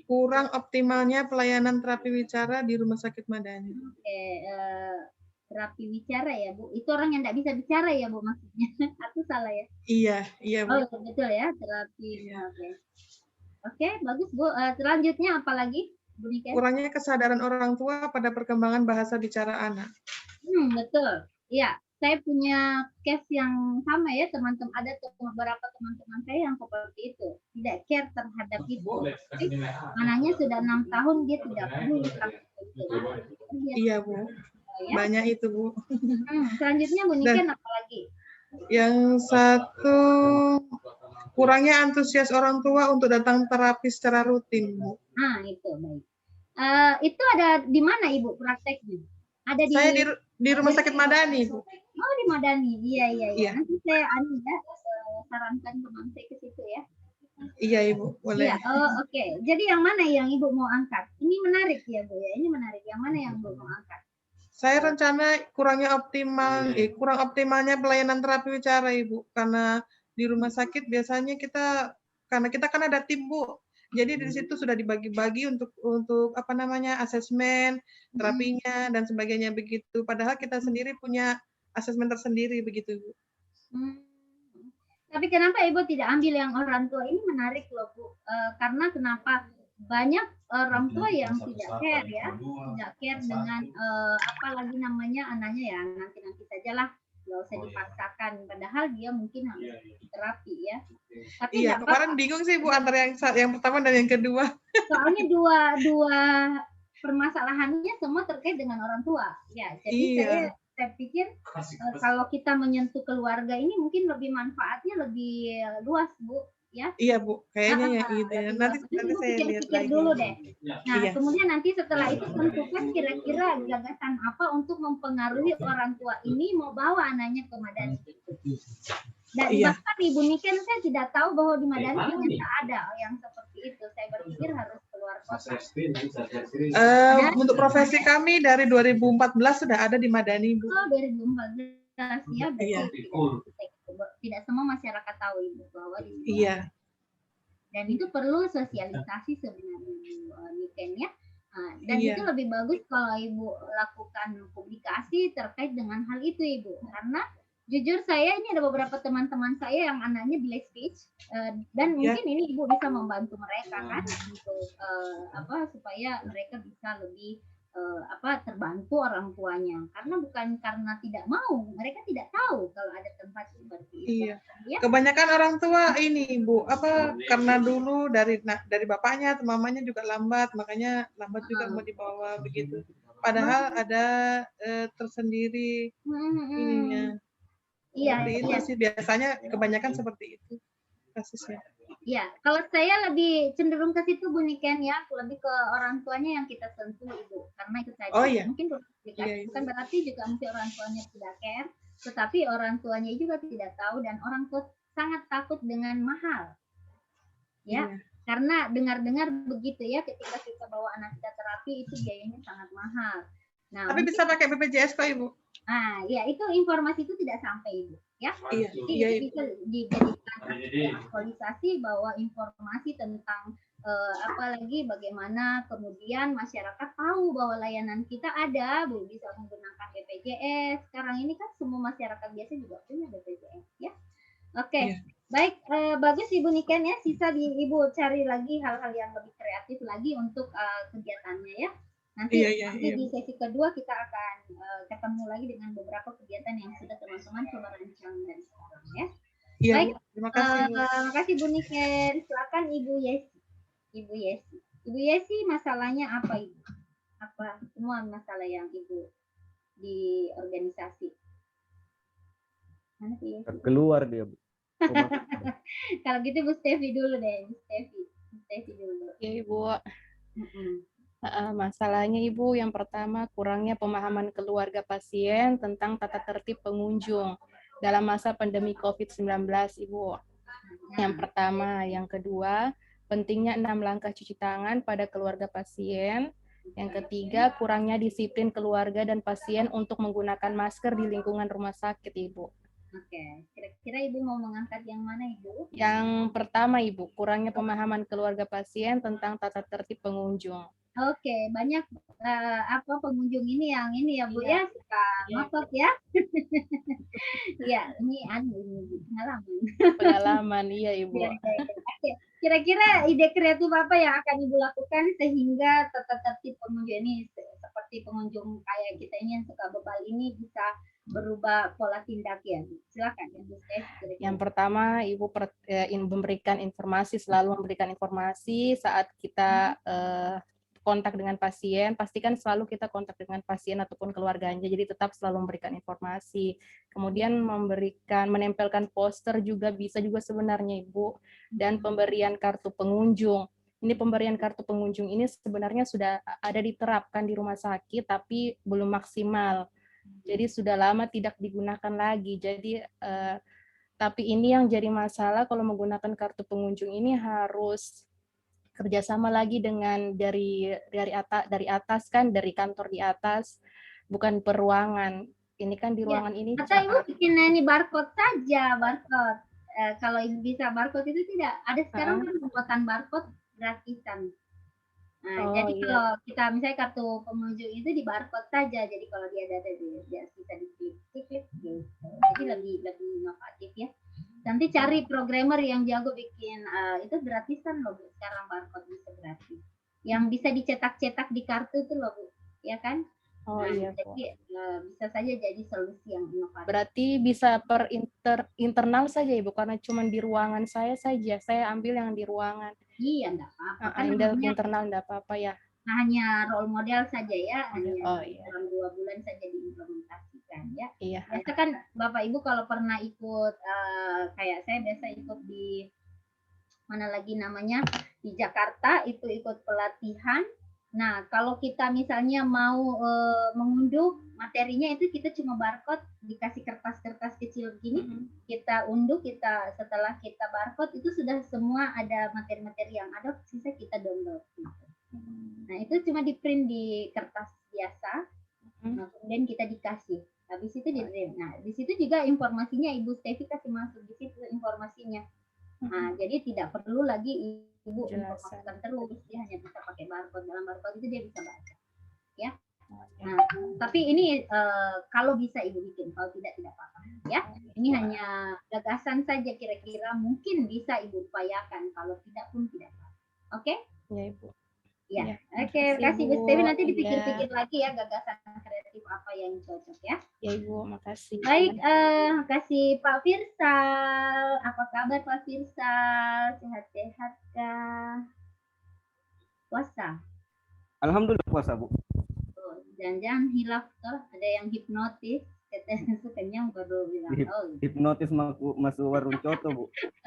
Kurang optimalnya pelayanan terapi bicara di Rumah Sakit Madani. Oke, terapi bicara ya Bu. Itu orang yang tidak bisa bicara ya Bu maksudnya. Aku salah ya? Iya Bu. Oh betul ya, terapi. Iya. Oke, bagus Bu. Selanjutnya apa lagi Bu Niken? Kurangnya kesadaran orang tua pada perkembangan bahasa bicara anak. Betul. Iya, saya punya case yang sama ya, teman-teman. Ada beberapa teman-teman saya yang seperti itu, tidak care terhadap itu. Anaknya sudah 6 tahun dia tidak peduli sama itu. Iya Bu. Ya. Banyak itu Bu. Selanjutnya Bu Niken apa lagi? Yang satu, kurangnya antusias orang tua untuk datang terapi secara rutin, Bu. Itu baik. Itu ada di mana Ibu prakteknya? Ada di Saya di Rumah Sakit Madani, Bu. Oh, di Madani. Iya. Iya. Nanti saya sarankan teman saya ke situ ya. Iya, Ibu, boleh. Iya. Oh, oke. Jadi yang mana yang Ibu mau angkat? Ini menarik ya, Bu ya. Ini menarik. Yang mana yang Ibu mau angkat? Saya rencana kurang optimalnya pelayanan terapi bicara, Ibu. Karena di rumah sakit biasanya karena kita kan ada tim, Bu. Jadi di situ sudah dibagi-bagi untuk asesmen, terapinya dan sebagainya begitu. Padahal kita sendiri punya asesmen tersendiri begitu, Bu. Tapi kenapa Ibu tidak ambil yang orang tua? Ini menarik loh, Bu. Karena kenapa banyak orang tua yang tidak care ya, tidak care dengan anaknya ya, nanti sajalah, nggak usah dipaksakan. Padahal dia mungkin harus terapi ya. Tapi iya, kemarin bingung sih Bu antara yang pertama dan yang kedua. Soalnya dua permasalahannya semua terkait dengan orang tua. Ya, jadi saya pikir kalau kita menyentuh keluarga ini mungkin lebih manfaatnya lebih luas, Bu. Ya? Iya Bu, kayaknya ya gitu ya. Nanti saya lihat lagi dulu deh. Nah, kemudian nanti setelah itu tentukan kira-kira gagasan apa untuk mempengaruhi orang tua ini mau bawa anaknya ke Madani. Dan bahkan Ibu Niken saya tidak tahu bahwa di Madani ternyata ada yang seperti itu. Saya berpikir harus keluar kota. Untuk profesi kami dari 2014 sudah ada di Madani, Bu. Oh, 2014 ya. Berarti tidak semua masyarakat tahu Ibu bahwa di sini. Iya. Dan itu perlu sosialisasi sebenarnya Bu Niken ya. Dan itu lebih bagus kalau Ibu lakukan publikasi terkait dengan hal itu Ibu. Karena jujur saya ini ada beberapa teman-teman saya yang anaknya delay speech dan mungkin ini Ibu bisa membantu mereka kan untuk supaya mereka bisa lebih terbantu orang tuanya, karena bukan karena tidak mau, mereka tidak tahu kalau ada tempat seperti itu. Iya. Ya? Kebanyakan orang tua ini Bu, karena dulu dari bapaknya atau mamanya juga lambat, makanya lambat juga mau dibawa begitu. Padahal ada tersendiri ininya. Iya. Itu sih biasanya kebanyakan seperti itu kasusnya. Ya, kalau saya lebih cenderung ke situ Bu Niken ya, lebih ke orang tuanya yang kita sentuh Ibu, karena itu tadi mungkin bukan berarti juga mesti orang tuanya tidak care, tetapi orang tuanya juga tidak tahu dan orang tua sangat takut dengan mahal, ya, karena dengar-dengar begitu ya, ketika kita bawa anak kita terapi itu biayanya sangat mahal. Nah, tapi bisa pakai BPJS kok Ibu. Ya itu informasi itu tidak sampai Ibu, ya. Iya. Bisa dijadikan aktualisasi bahwa informasi tentang apalagi bagaimana kemudian masyarakat tahu bahwa layanan kita ada, Bu, bisa menggunakan BPJS. Sekarang ini kan semua masyarakat biasa juga punya BPJS, ya. Oke, Iya. baik, bagus Ibu Niken ya. Sisa Ibu cari lagi hal-hal yang lebih kreatif lagi untuk kegiatannya ya. Nanti di sesi kedua kita akan ketemu lagi dengan beberapa kegiatan yang sudah teman-teman coba rancang dari sekarang ya. Iya, Baik, terima kasih. terima kasih Bu Niken. Silakan Ibu Yesi. Ibu Yesi. Ibu Yesi masalahnya apa Ibu? Apa semua masalah yang Ibu di organisasi? Mana sih? Keluar dia, Bu. Kalau gitu Bu Stevi dulu deh, Bu Stevi dulu. Oke, Ibu. Masalahnya Ibu, yang pertama kurangnya pemahaman keluarga pasien tentang tata tertib pengunjung dalam masa pandemi COVID-19, Ibu. Yang pertama, yang kedua, pentingnya 6 langkah cuci tangan pada keluarga pasien. Yang ketiga, kurangnya disiplin keluarga dan pasien untuk menggunakan masker di lingkungan rumah sakit, Ibu. Oke, kira-kira Ibu mau mengangkat yang mana, Ibu? Yang pertama, Ibu, kurangnya pemahaman keluarga pasien tentang tata tertib pengunjung. Oke, banyak pengunjung ini ya Bu ya, suka ngotot ya. Iya, ini pengalaman iya Ibu. Oke, kira-kira ide kreatif apa yang akan Ibu lakukan sehingga tata tertib pengunjung ini seperti pengunjung kayak kita ini yang suka bebal ini bisa berubah pola tindak ya. Silakan Ibu. Yang pertama Ibu memberikan informasi, selalu memberikan informasi saat kita kontak dengan pasien, pastikan selalu kita kontak dengan pasien ataupun keluarganya, jadi tetap selalu memberikan informasi. Kemudian menempelkan poster juga bisa juga sebenarnya Ibu, dan pemberian kartu pengunjung. Ini pemberian kartu pengunjung ini sebenarnya sudah ada diterapkan di rumah sakit, tapi belum maksimal. Jadi sudah lama tidak digunakan lagi. Jadi tapi ini yang jadi masalah kalau menggunakan kartu pengunjung ini harus kerjasama lagi dengan dari atas kan, dari kantor di atas, bukan per ruangan. Ini kan di ruangan ini. Atau Ibu bikin ini barcode saja, barcode. Kalau bisa barcode itu tidak ada sekarang kan pembuatan barcode gratisan. Nah, jadi kalau kita misalnya kartu pengunjung itu di barcode saja, jadi kalau dia ada dia bisa diklik gitu. Jadi lebih inovatif ya. Nanti cari programmer yang jago bikin itu gratisan loh Bu. Sekarang barcode bisa gratis. Yang bisa dicetak-cetak di kartu itu loh Bu, ya kan? Jadi bisa saja jadi solusi yang inovatif. Berarti bisa per internal saja Ibu, karena cuma di ruangan saya saja. Saya ambil yang di ruangan. Iya, enggak apa-apa. Kan internal enggak apa-apa ya. Hanya role model saja ya, hanya dalam 2 bulan saja diimplementasikan ya. Iya. Biasa kan Bapak Ibu kalau pernah ikut kayak saya biasa ikut di mana lagi namanya di Jakarta itu ikut pelatihan. Nah kalau kita misalnya mau mengunduh materinya itu kita cuma barcode, dikasih kertas-kertas kecil begini, kita unduh, setelah kita barcode itu sudah semua ada materi-materi yang ada, sisa kita download. Gitu. Nah itu cuma di print di kertas biasa, nah, kemudian kita dikasih, habis itu di print. Nah di situ juga informasinya Ibu Stevi kasih masuk di situ informasinya. Nah jadi tidak perlu lagi Ibu informasikan terus, dia hanya bisa pakai barcode, dalam barcode itu dia bisa baca, ya. Nah tapi ini kalau bisa Ibu bikin, kalau tidak apa-apa, ya. Ini hanya gagasan saja, kira-kira mungkin bisa Ibu upayakan, kalau tidak pun tidak apa-apa. Oke? Ya Ibu. Ya, oke, kasih Bu Stevi, nanti dipikir-pikir lagi ya gagasan kreatif apa yang cocok ya. Ya Ibu, makasih. Baik, kasih Pak Firsal. Apa kabar Pak Firsal? Sehat-sehat kah? Puasa? Alhamdulillah puasa Bu. Jangan-jangan hilaf toh, ada yang hipnotis. Katanya kenyang baru bilang. Hipnotis masuk warung coto Bu.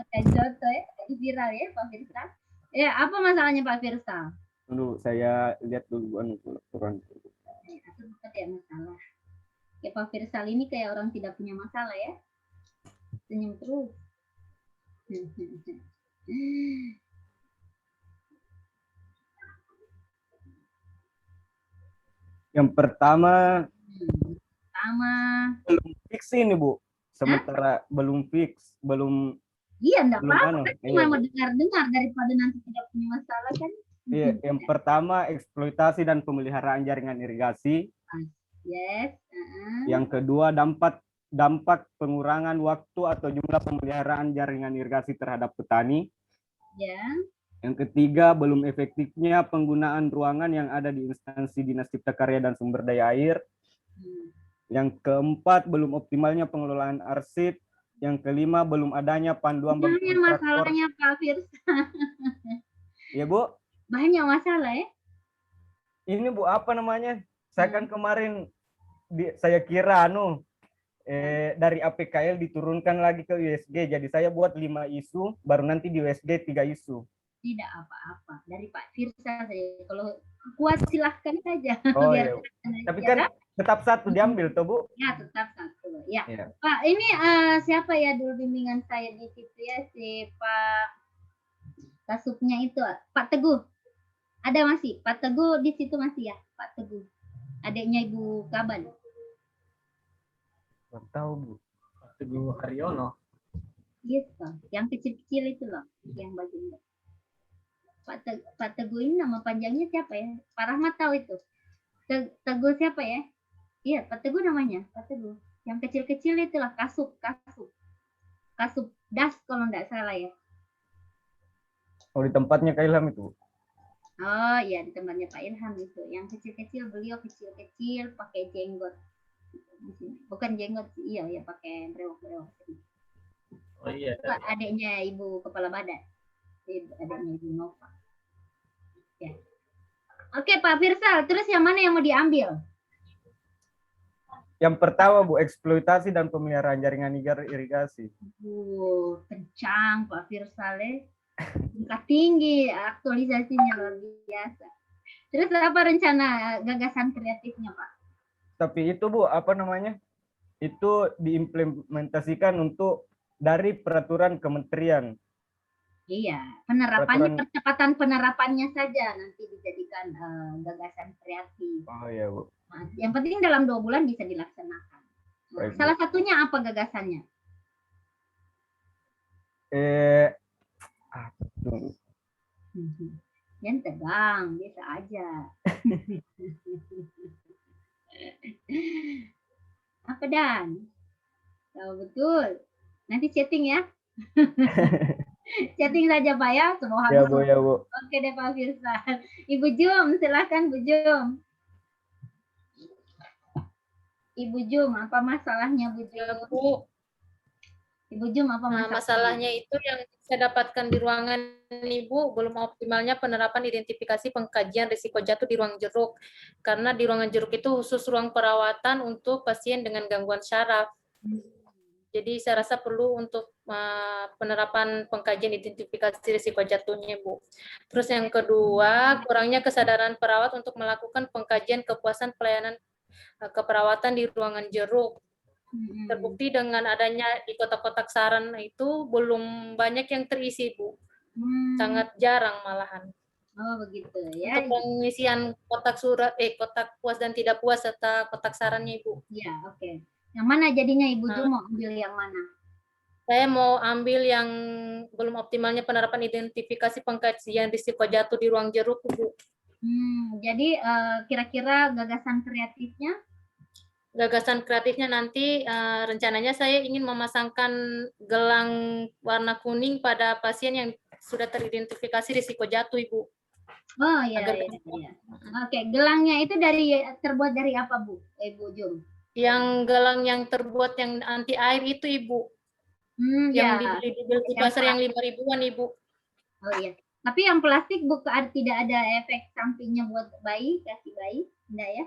Coto ya, viral ya Pak Firsal. Ya, apa masalahnya Pak Firsal? Dulu saya lihat dulu aturan. Ada masalah. Ya Pak Firsal ini kayak orang tidak punya masalah ya. Senyum terus. Yang pertama belum fix ini Bu. Sementara belum fix, iya enggak apa-apa, cuma dengar daripada nanti tidak punya masalah kan. Iya, yang pertama eksploitasi dan pemeliharaan jaringan irigasi. Yes. Yang kedua dampak dampak pengurangan waktu atau jumlah pemeliharaan jaringan irigasi terhadap petani. Ya. Yang ketiga, belum efektifnya penggunaan ruangan yang ada di instansi Dinas Cipta Karya dan Sumber Daya Air. Yang keempat, belum optimalnya pengelolaan arsip. Yang kelima, belum adanya panduan bagi Banyak kontraktor. masalahnya Pak Firsa. Ya Bu, Banyak masalah ya. ini Bu apa namanya? Saya kan kemarin saya kira dari APKL diturunkan lagi ke USG. Jadi saya buat 5 isu, baru nanti di USG 3 isu. Tidak apa-apa, dari Pak Firsa saja. Kalau kuat silahkan saja. Oh Biar iya. Tapi kan tetap satu diambil toh Bu? Ya, tetap satu. Ya. Iya. Pak, ini siapa ya dulu bimbingan saya di situ ya, si Pak Kasupnya itu, Pak Teguh. Ada masih? Pak Teguh di situ masih ya, Pak Teguh. Adiknya Ibu Kaban. Nggak tahu Bu. Pak Teguh Haryono. Gitu. Yang kecil-kecil itu loh, yang bagian. Pak Teguh ini nama panjangnya siapa ya? Pak Rahmat tahu itu. Teguh siapa ya? Iya, Pak Teguh namanya, Pak Teguh. Yang kecil-kecil itulah Kasup Das kalau nggak salah ya. Oh di tempatnya Kak Ilham itu. Oh iya, di tempatnya Pak Ilham itu. Yang kecil-kecil, beliau kecil-kecil pakai jenggot. Bukan jenggot, iya ya pakai brewok-brewok. Oh iya. Adiknya Ibu Kepala Badan. Adiknya Ibu Nova. Ya. Oke Pak Firsal, terus yang mana yang mau diambil? Yang pertama Bu, eksploitasi dan pemeliharaan jaringan irigasi. Kencang Pak Firsal. Tingkat tinggi, aktualisasinya luar biasa. Terus apa rencana gagasan kreatifnya Pak? Tapi itu Bu, apa namanya? Itu diimplementasikan untuk dari peraturan kementerian. Iya, penerapannya, percepatan penerapannya saja nanti dijadikan gagasan kreatif. Oh iya Bu. Nah, yang penting dalam 2 bulan bisa dilaksanakan. Nah, salah satunya apa gagasannya? Yang tegang, biasa aja. Apa Dan? Oh, betul. Nanti chatting ya. Chatting saja Pak ya. Semua ya, habis. Bu, ya, Bu. Oke deh Pak Firsa. Ibu Jum, silahkan Bu Jum. Ibu Jum, apa masalahnya Bu Jum? Bu. Ibu Jum, apa masalahnya? Masalahnya itu yang saya dapatkan di ruangan Ibu, belum optimalnya penerapan identifikasi pengkajian risiko jatuh di ruang jeruk. Karena di ruangan jeruk itu khusus ruang perawatan untuk pasien dengan gangguan syaraf. Jadi saya rasa perlu untuk penerapan pengkajian identifikasi risiko jatuhnya, Bu. Terus yang kedua, kurangnya kesadaran perawat untuk melakukan pengkajian kepuasan pelayanan keperawatan di ruangan jeruk. Terbukti dengan adanya di kotak-kotak saran itu belum banyak yang terisi, Bu. Sangat jarang malahan. Oh, begitu ya. Untuk pengisian kotak surat, kotak puas dan tidak puas serta kotak sarannya, Ibu. Ya, oke. Yang mana jadinya Ibu Jum mau ambil yang mana? Saya mau ambil yang belum optimalnya penerapan identifikasi pengkajian risiko jatuh di ruang jeruk, Bu. Jadi kira-kira gagasan kreatifnya? Gagasan kreatifnya nanti rencananya saya ingin memasangkan gelang warna kuning pada pasien yang sudah teridentifikasi risiko jatuh, Ibu. Oh iya. Oke, gelangnya itu terbuat dari apa, Bu? Ibu Jum? Yang gelang yang terbuat yang anti air itu, Ibu. Yang dibeli di pasar yang 5.000-an, Ibu. Oh iya. Tapi yang plastik tidak ada efek sampingnya buat bayi, kasih bayi, enggak ya?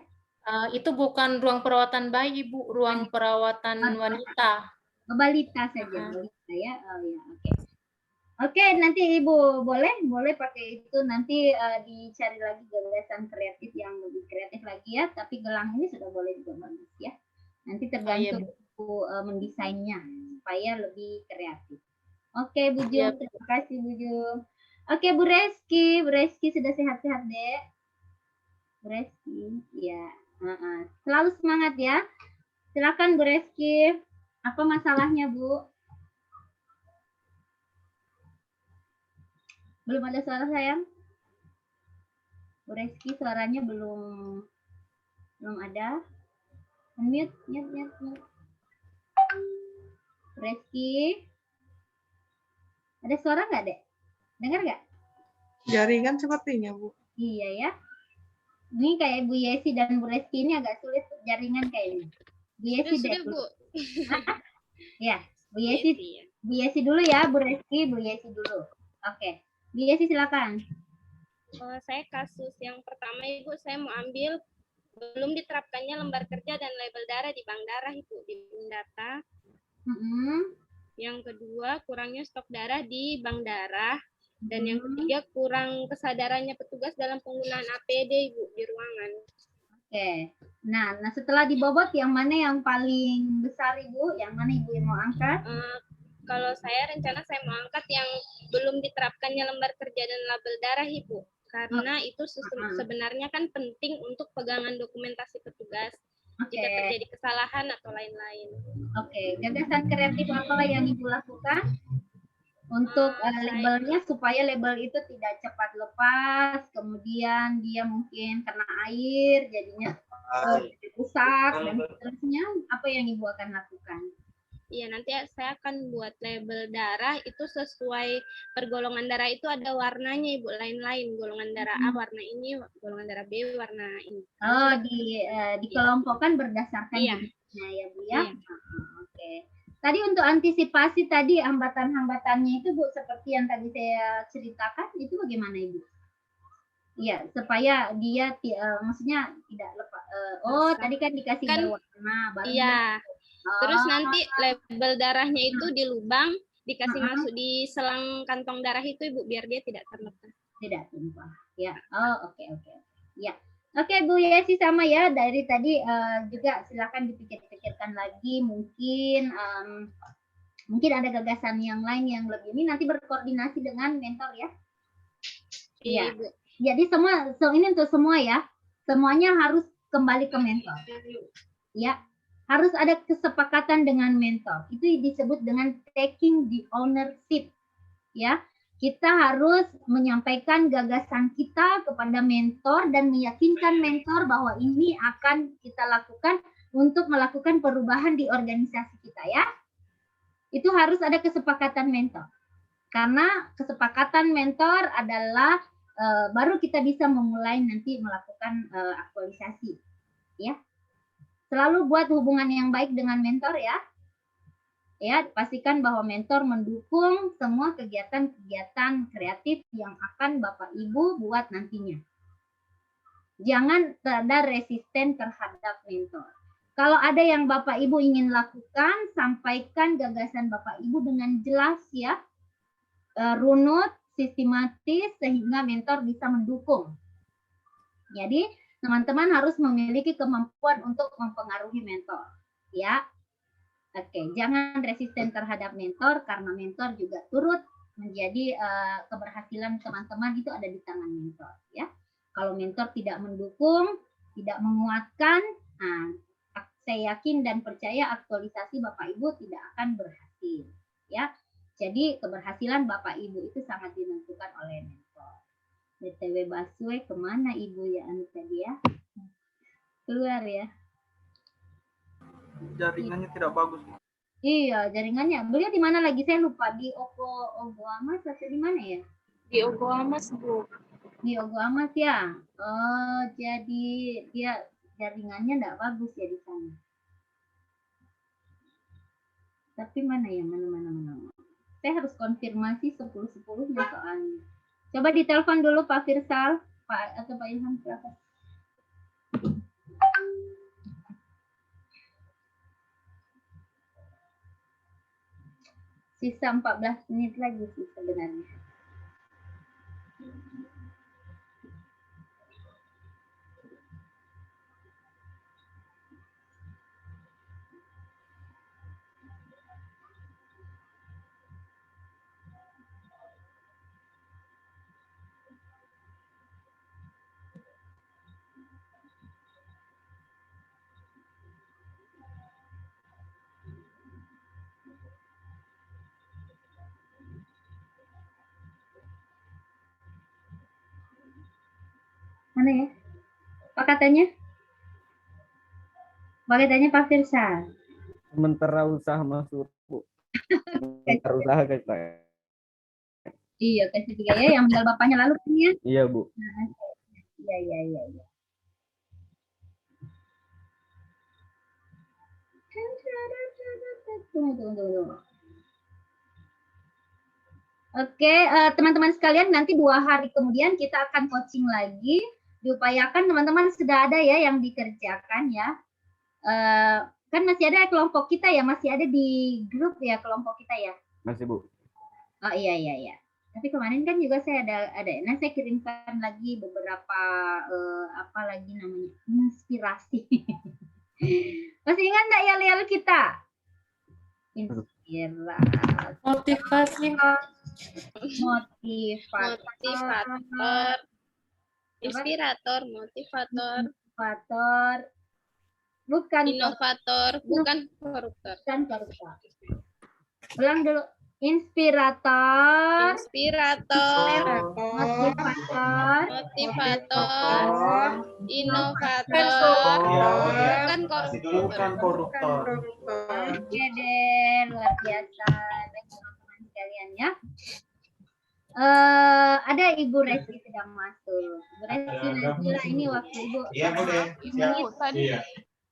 Itu bukan ruang perawatan bayi, Ibu, ruang perawatan wanita. Balita saja, balita ya. Oh ya, oke. Oke, nanti Ibu boleh pakai itu, nanti dicari lagi gagasan kreatif yang lebih kreatif lagi ya, tapi gelang ini sudah boleh juga bagus ya. Nanti tergantung Ibu mendesainnya supaya lebih kreatif. Oke, Bu Jum, terima kasih Bu Jum. Oke, Bu Reski sudah sehat-sehat, Dek? Bu Reski, ya. Selalu semangat ya. Silakan Bu Reski. Apa masalahnya, Bu? Belum ada suara sayang? Bu Reski suaranya belum ada. Unmute, mute. Reski. Ada suara nggak, Dek? Dengar nggak? Jaringan sepertinya, Bu. Iya ya. Ini kayak Bu Yesi dan Bu Reski ini agak sulit jaringan kayaknya. Bu Yesi Sudah, deh. Bu. Ya, Bu Yesi. Yesi, ya. Bu Yesi dulu ya, Bu Reski, Bu Yesi dulu. Oke. Bu Yesi silakan. Saya kasus yang pertama, Ibu, saya mau ambil belum diterapkannya lembar kerja dan label darah di bank darah, Ibu, di data. Yang kedua, kurangnya stok darah di bank darah. Dan yang ketiga, kurang kesadarannya petugas dalam penggunaan APD, Ibu, di ruangan. Oke. Nah, setelah dibobot, yang mana yang paling besar, Ibu? Yang mana Ibu yang mau angkat? Kalau saya rencana saya mau angkat yang belum diterapkannya lembar kerja dan label darah, Ibu. Karena itu sebenarnya kan penting untuk pegangan dokumentasi petugas jika terjadi kesalahan atau lain-lain. Oke, gagasan kreatif apa yang Ibu lakukan untuk labelnya supaya label itu tidak cepat lepas, kemudian dia mungkin kena air, jadinya rusak dan seterusnya. Apa yang Ibu akan lakukan? Iya, nanti saya akan buat label darah itu sesuai pergolongan darah itu ada warnanya, Ibu, lain-lain. Golongan darah A warna ini, golongan darah B warna ini. Oh, dikelompokkan berdasarkan iya. jenisnya ya, Bu ya. Iya. Oke. Tadi untuk antisipasi tadi hambatan-hambatannya itu, Bu, seperti yang tadi saya ceritakan, itu bagaimana, Ibu? Iya, supaya dia maksudnya tidak lepas. Tadi kan dikasih berwarna baru. Iya. Terus nanti label darahnya itu di lubang dikasih masuk di selang kantong darah itu, Ibu, biar dia tidak terlepas. Tidak tumpah. Ya. Oh, oke. Ya. Oke, Bu Yesi sama ya. Dari tadi juga silakan dipikir-pikirkan lagi. Mungkin ada gagasan yang lain yang lebih ini nanti berkoordinasi dengan mentor ya. Iya. Jadi ini untuk semua ya. Semuanya harus kembali ke mentor. Ya. Harus ada kesepakatan dengan mentor. Itu disebut dengan taking the ownership. Ya. Kita harus menyampaikan gagasan kita kepada mentor dan meyakinkan mentor bahwa ini akan kita lakukan untuk melakukan perubahan di organisasi kita ya. Itu harus ada kesepakatan mentor. Karena kesepakatan mentor adalah baru kita bisa memulai nanti melakukan aktualisasi. Ya. Selalu buat hubungan yang baik dengan mentor ya. Ya, pastikan bahwa mentor mendukung semua kegiatan-kegiatan kreatif yang akan Bapak Ibu buat nantinya. Jangan ada resisten terhadap mentor. Kalau ada yang Bapak Ibu ingin lakukan, sampaikan gagasan Bapak Ibu dengan jelas ya, runut, sistematis, sehingga mentor bisa mendukung. Jadi, teman-teman harus memiliki kemampuan untuk mempengaruhi mentor. Ya. Oke, jangan resisten terhadap mentor karena mentor juga turut menjadi keberhasilan teman-teman itu ada di tangan mentor ya. Kalau mentor tidak mendukung, tidak menguatkan, saya yakin dan percaya aktualisasi Bapak Ibu tidak akan berhasil ya. Jadi keberhasilan Bapak Ibu itu sangat ditentukan oleh mentor. BTW Baswe kemana Ibu ya tadi ya? Keluar ya. Jaringannya tidak bagus. Iya, jaringannya. Beliau di mana lagi? Saya lupa. Di Ogo Amas atau di mana ya? Di Ogo Amas, Bu. Di Ogo Amas ya. Oh, jadi dia jaringannya enggak bagus ya di sana. Tapi mana ya? Mana. Saya harus konfirmasi 10-10-nya soalnya. Coba ditelepon dulu Pak Firsal, Pak atau Pak Ilham silakan. Sisa 14 menit lagi sih sebenarnya. Mana ya? Pak katanya? Pak katanya Pak Firsa. Sementara usaha masuk, Bu. Antar usaha guys. Iya, kasih 3 ya, yang tinggal bapaknya lalu kan ya. Iya, Bu. Nah, iya. Tunggu. Oke, teman-teman sekalian, nanti 2 hari kemudian kita akan coaching lagi. Diupayakan teman-teman sudah ada ya yang dikerjakan ya. Kan masih ada kelompok kita ya, masih ada di grup ya kelompok kita ya. Masih, Bu. Oh iya. Tapi kemarin kan juga saya ada. Nah, saya kirimkan lagi beberapa apa lagi namanya inspirasi. Masih ingat nggak ya Lial kita? Inspirasi. Motivator. Inspirator, motivator. Bukan inovator, bukan koruptor. Ulang dulu. Inspirator, motivator, inovator, bukan koruptor. Oke deh, luar biasa teman-teman sekalian ya. Ada Ibu Reski sedang masuk. Ibu Reski Nazila, ini waktu Ibu. Iya, Bu deh. Ibu, tadi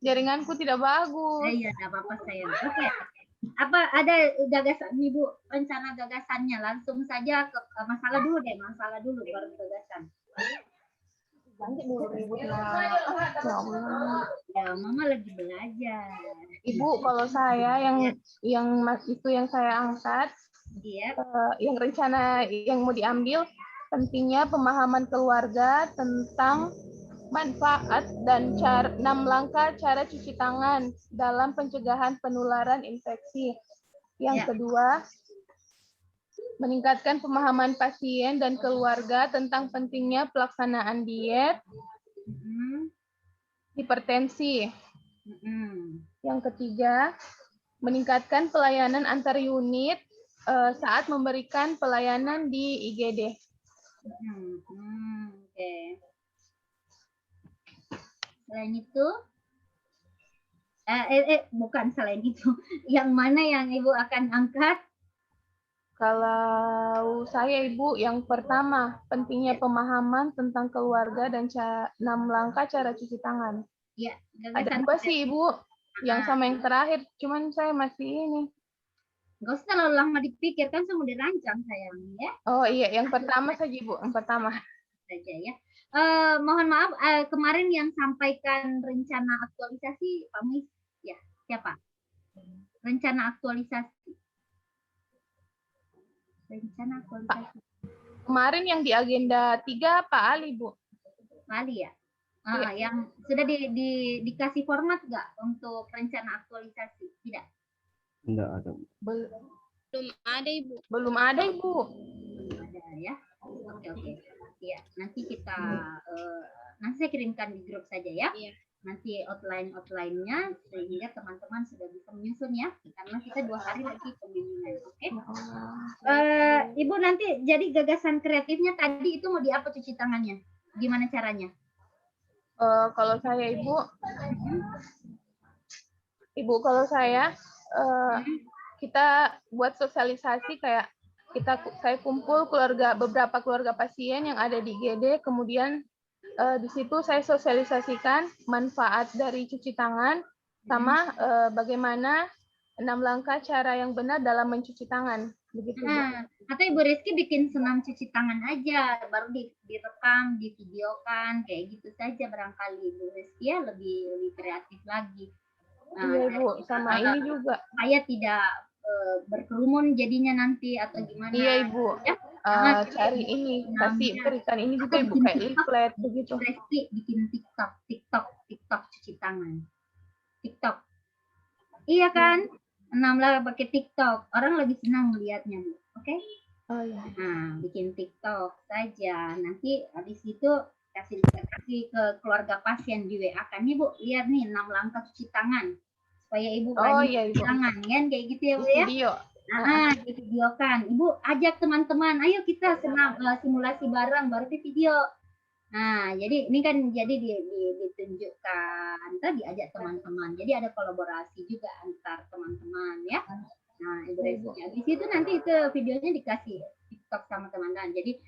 jaringanku tidak bagus. Iya, enggak apa-apa sayang. Oke. Apa ada gagasan Ibu, rencana gagasannya? Langsung saja ke masalah dulu baru gagasan. Ya, Mama lagi belajar. Ibu, kalau saya yang saya angkat, Iya. yang rencana yang mau diambil, pentingnya pemahaman keluarga tentang manfaat dan 6 langkah cara cuci tangan dalam pencegahan penularan infeksi. Yang kedua, meningkatkan pemahaman pasien dan keluarga tentang pentingnya pelaksanaan diet, hipertensi. Yang ketiga, meningkatkan pelayanan antar unit saat memberikan pelayanan di IGD. Oke. Selain itu, bukan selain itu, yang mana yang Ibu akan angkat? Kalau saya Ibu, yang pertama, pentingnya pemahaman tentang keluarga dan 6 langkah cara cuci tangan. Ya, ada 2 sih Ibu, yang sama yang terakhir, cuman saya masih ini. Nggak usah terlalu lama dipikir, kan semua dirancang sayang ya. Oh iya, yang pertama saja Ibu, yang pertama. Saja ya. Mohon maaf, kemarin yang sampaikan rencana aktualisasi Pak Muiz, ya siapa? Rencana aktualisasi. Kemarin yang di agenda 3 Pak Ali, Bu. Pak Ali ya? Yang sudah dikasih format nggak untuk rencana aktualisasi? Tidak? Tidak ada. Belum ada, Ibu. Belum ada, Ibu. Belum ada ya. Oke. Ya, nanti kita nanti saya kirimkan di grup saja ya. Iya. Nanti outline-nya sehingga teman-teman sudah bisa menyusun ya. Karena kita 2 hari lagi pembimbingan, oke? Ibu nanti jadi gagasan kreatifnya tadi itu mau diapa cuci tangannya? Gimana caranya? Kalau saya Ibu kalau saya kita buat sosialisasi kayak saya kumpul beberapa keluarga pasien yang ada di GD, kemudian di situ saya sosialisasikan manfaat dari cuci tangan sama bagaimana 6 langkah cara yang benar dalam mencuci tangan. Begitu. Atau Ibu Rizky bikin senam cuci tangan aja, baru direkam, divideokan, kayak gitu saja barangkali Ibu Rizky ya lebih kreatif lagi. Iya Bu, sama ini juga. Supaya tidak berkerumun jadinya nanti atau gimana? Iya Ibu. Ya? Cari ini, kasih berikan ini juga Ibu kayak leaflet begitu. Bikin TikTok cuci tangan. TikTok. Iya kan? 6 lah pakai TikTok. Orang lebih senang melihatnya, Bu. Oke? Oh iya. Nah, bikin TikTok saja. Nanti habis itu kasih ke keluarga pasien di WA kan. Nih Bu, lihat nih 6 langkah cuci tangan. Supaya Ibu cuci tangan kan kayak gitu ya Bu ya. Video. Divideokan. Ibu ajak teman-teman, ayo kita simulasi bareng baru di video. Nah, jadi ini kan jadi ditunjukkan, kita diajak teman-teman. Jadi ada kolaborasi juga antar teman-teman ya. Nah, Ibu Reski. Habis itu nanti itu videonya dikasih TikTok sama teman-teman. Jadi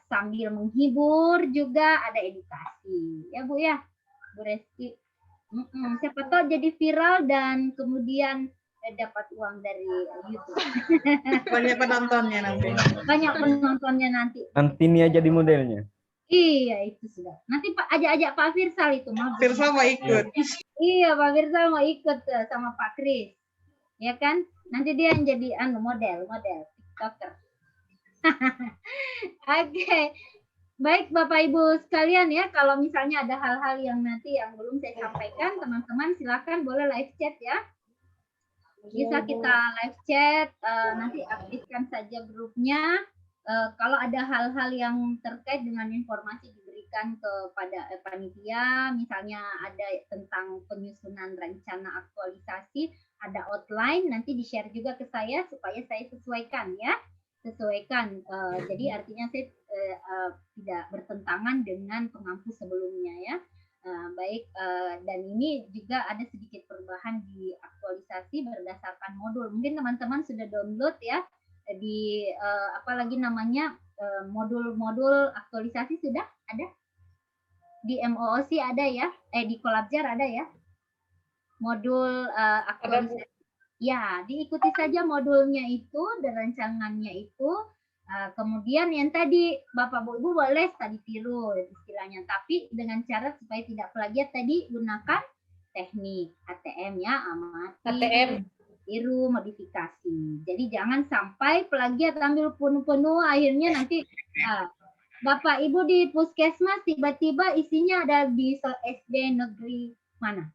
sambil menghibur juga ada edukasi. Ya Bu ya, Bu Reski. Siapa tahu jadi viral dan kemudian dapat uang dari YouTube. Banyak penontonnya nanti. Banyak penontonnya nanti. Nanti Nia jadi modelnya. Iya, itu sudah. Nanti Pak ajak-ajak Pak Firsal itu. Firsal mau ikut. Iya, Pak Firsal mau ikut sama Pak Kris. Ya kan? Nanti dia yang jadi model TikToker. Oke. Baik Bapak Ibu sekalian ya, kalau misalnya ada hal-hal yang nanti yang belum saya sampaikan, teman-teman silakan boleh live chat ya. Bisa kita live chat, nanti aktifkan saja grupnya. Kalau ada hal-hal yang terkait dengan informasi diberikan kepada panitia, misalnya ada tentang penyusunan rencana aktualisasi, ada outline, nanti di-share juga ke saya supaya saya sesuaikan ya. Jadi artinya saya tidak bertentangan dengan pengampu sebelumnya ya. Dan ini juga ada sedikit perubahan di aktualisasi berdasarkan modul. Mungkin teman-teman sudah download ya di apalagi namanya modul-modul aktualisasi sudah ada di MOOC ada ya, di Collabjar ada ya modul aktualisasi. Ya, diikuti saja modulnya itu dan rancangannya itu. Kemudian yang tadi Bapak Bu Ibu boleh tadi tiru istilahnya, tapi dengan cara supaya tidak plagiat tadi gunakan teknik ATM ya, amati, ATM. tiru, modifikasi. Jadi jangan sampai plagiat ambil penuh-penuh akhirnya nanti Bapak Ibu di puskesmas tiba-tiba isinya ada di SD negeri mana?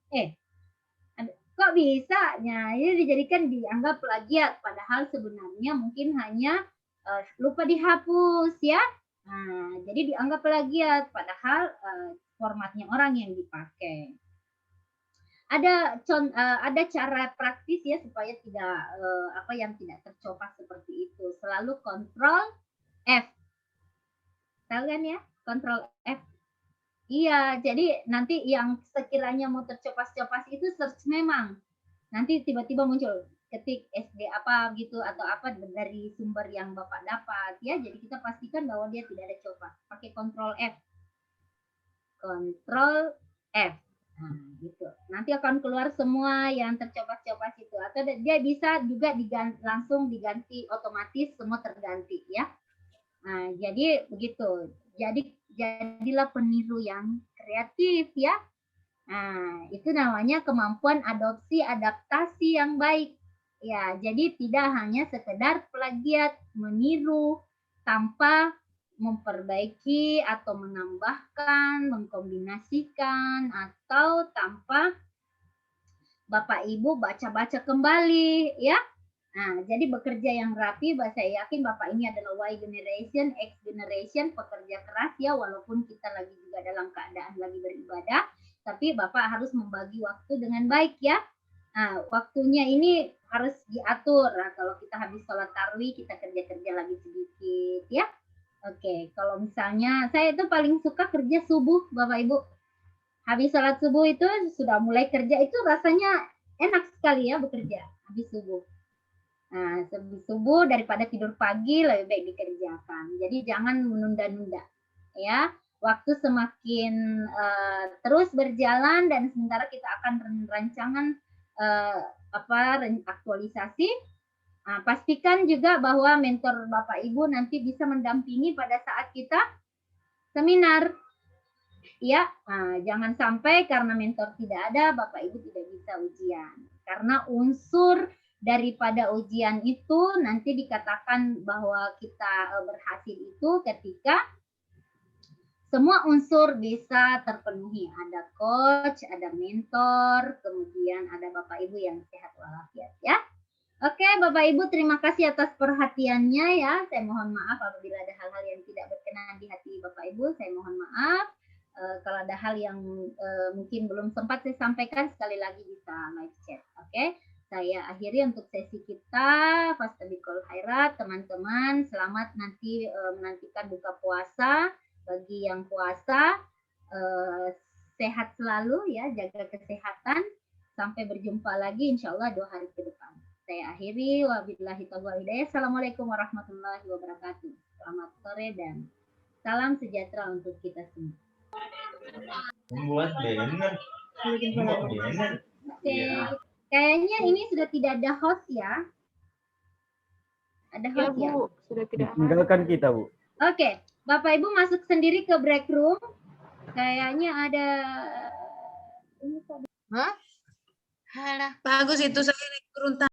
Kok bisa? Nah, ini dianggap plagiat, padahal sebenarnya mungkin hanya lupa dihapus ya. Nah, jadi dianggap plagiat, padahal formatnya orang yang dipakai. Ada cara praktis ya supaya tidak tidak tercopas seperti itu. Selalu Ctrl F. Tahu kan ya? Ctrl F. Iya, jadi nanti yang sekiranya mau tercopas-copas itu search memang. Nanti tiba-tiba muncul ketik SD apa gitu atau apa dari sumber yang Bapak dapat ya. Jadi kita pastikan bahwa dia tidak ada copas. Pakai Ctrl F. Ctrl F. Nah, gitu. Nanti akan keluar semua yang tercopas-copas itu atau dia bisa juga langsung diganti otomatis, semua terganti ya. Nah, jadi begitu. Jadilah peniru yang kreatif ya. Nah, itu namanya kemampuan adaptasi yang baik. Ya, jadi tidak hanya sekedar plagiat, meniru tanpa memperbaiki atau menambahkan, mengkombinasikan atau tanpa Bapak Ibu baca-baca kembali ya. Nah, jadi bekerja yang rapi, saya yakin Bapak ini adalah Y generation, X generation, pekerja keras ya, walaupun kita lagi juga dalam keadaan lagi beribadah, tapi Bapak harus membagi waktu dengan baik ya. Nah, waktunya ini harus diatur. Nah, kalau kita habis sholat tarawih, kita kerja-kerja lagi sedikit ya. Oke, kalau misalnya saya itu paling suka kerja subuh, Bapak Ibu. Habis sholat subuh itu sudah mulai kerja, itu rasanya enak sekali ya bekerja habis subuh. Nah, subuh daripada tidur pagi lebih baik dikerjakan. Jadi jangan menunda-nunda, ya. Waktu semakin terus berjalan dan sementara kita akan rancangan aktualisasi. Nah, pastikan juga bahwa mentor Bapak Ibu nanti bisa mendampingi pada saat kita seminar. Ya, jangan sampai karena mentor tidak ada, Bapak Ibu tidak bisa ujian. Karena unsur daripada ujian itu nanti dikatakan bahwa kita berhasil itu ketika semua unsur bisa terpenuhi. Ada coach, ada mentor, kemudian ada Bapak Ibu yang sehat walafiat ya. Oke, Bapak Ibu terima kasih atas perhatiannya ya. Saya mohon maaf apabila ada hal-hal yang tidak berkenan di hati Bapak Ibu, saya mohon maaf. Kalau ada hal yang mungkin belum sempat saya sampaikan, sekali lagi bisa live chat. Oke. Saya akhiri untuk sesi kita. Fastabiqul khairat, teman-teman. Selamat nanti menantikan buka puasa. Bagi yang puasa, sehat selalu ya, jaga kesehatan. Sampai berjumpa lagi insya Allah 2 hari ke depan. Saya akhiri. Wabillahi taufiq wal hidayah. Assalamualaikum warahmatullahi wabarakatuh. Selamat sore dan salam sejahtera untuk kita semua. Oke, kayaknya ini sudah tidak ada host ya. Ada Ya host ya? Bu, sudah tidak ada. Tinggalkan kita, Bu. Oke, Bapak Ibu masuk sendiri ke break room. Kayaknya ada ini tadi. Hah? Halah, bagus itu saya naik turun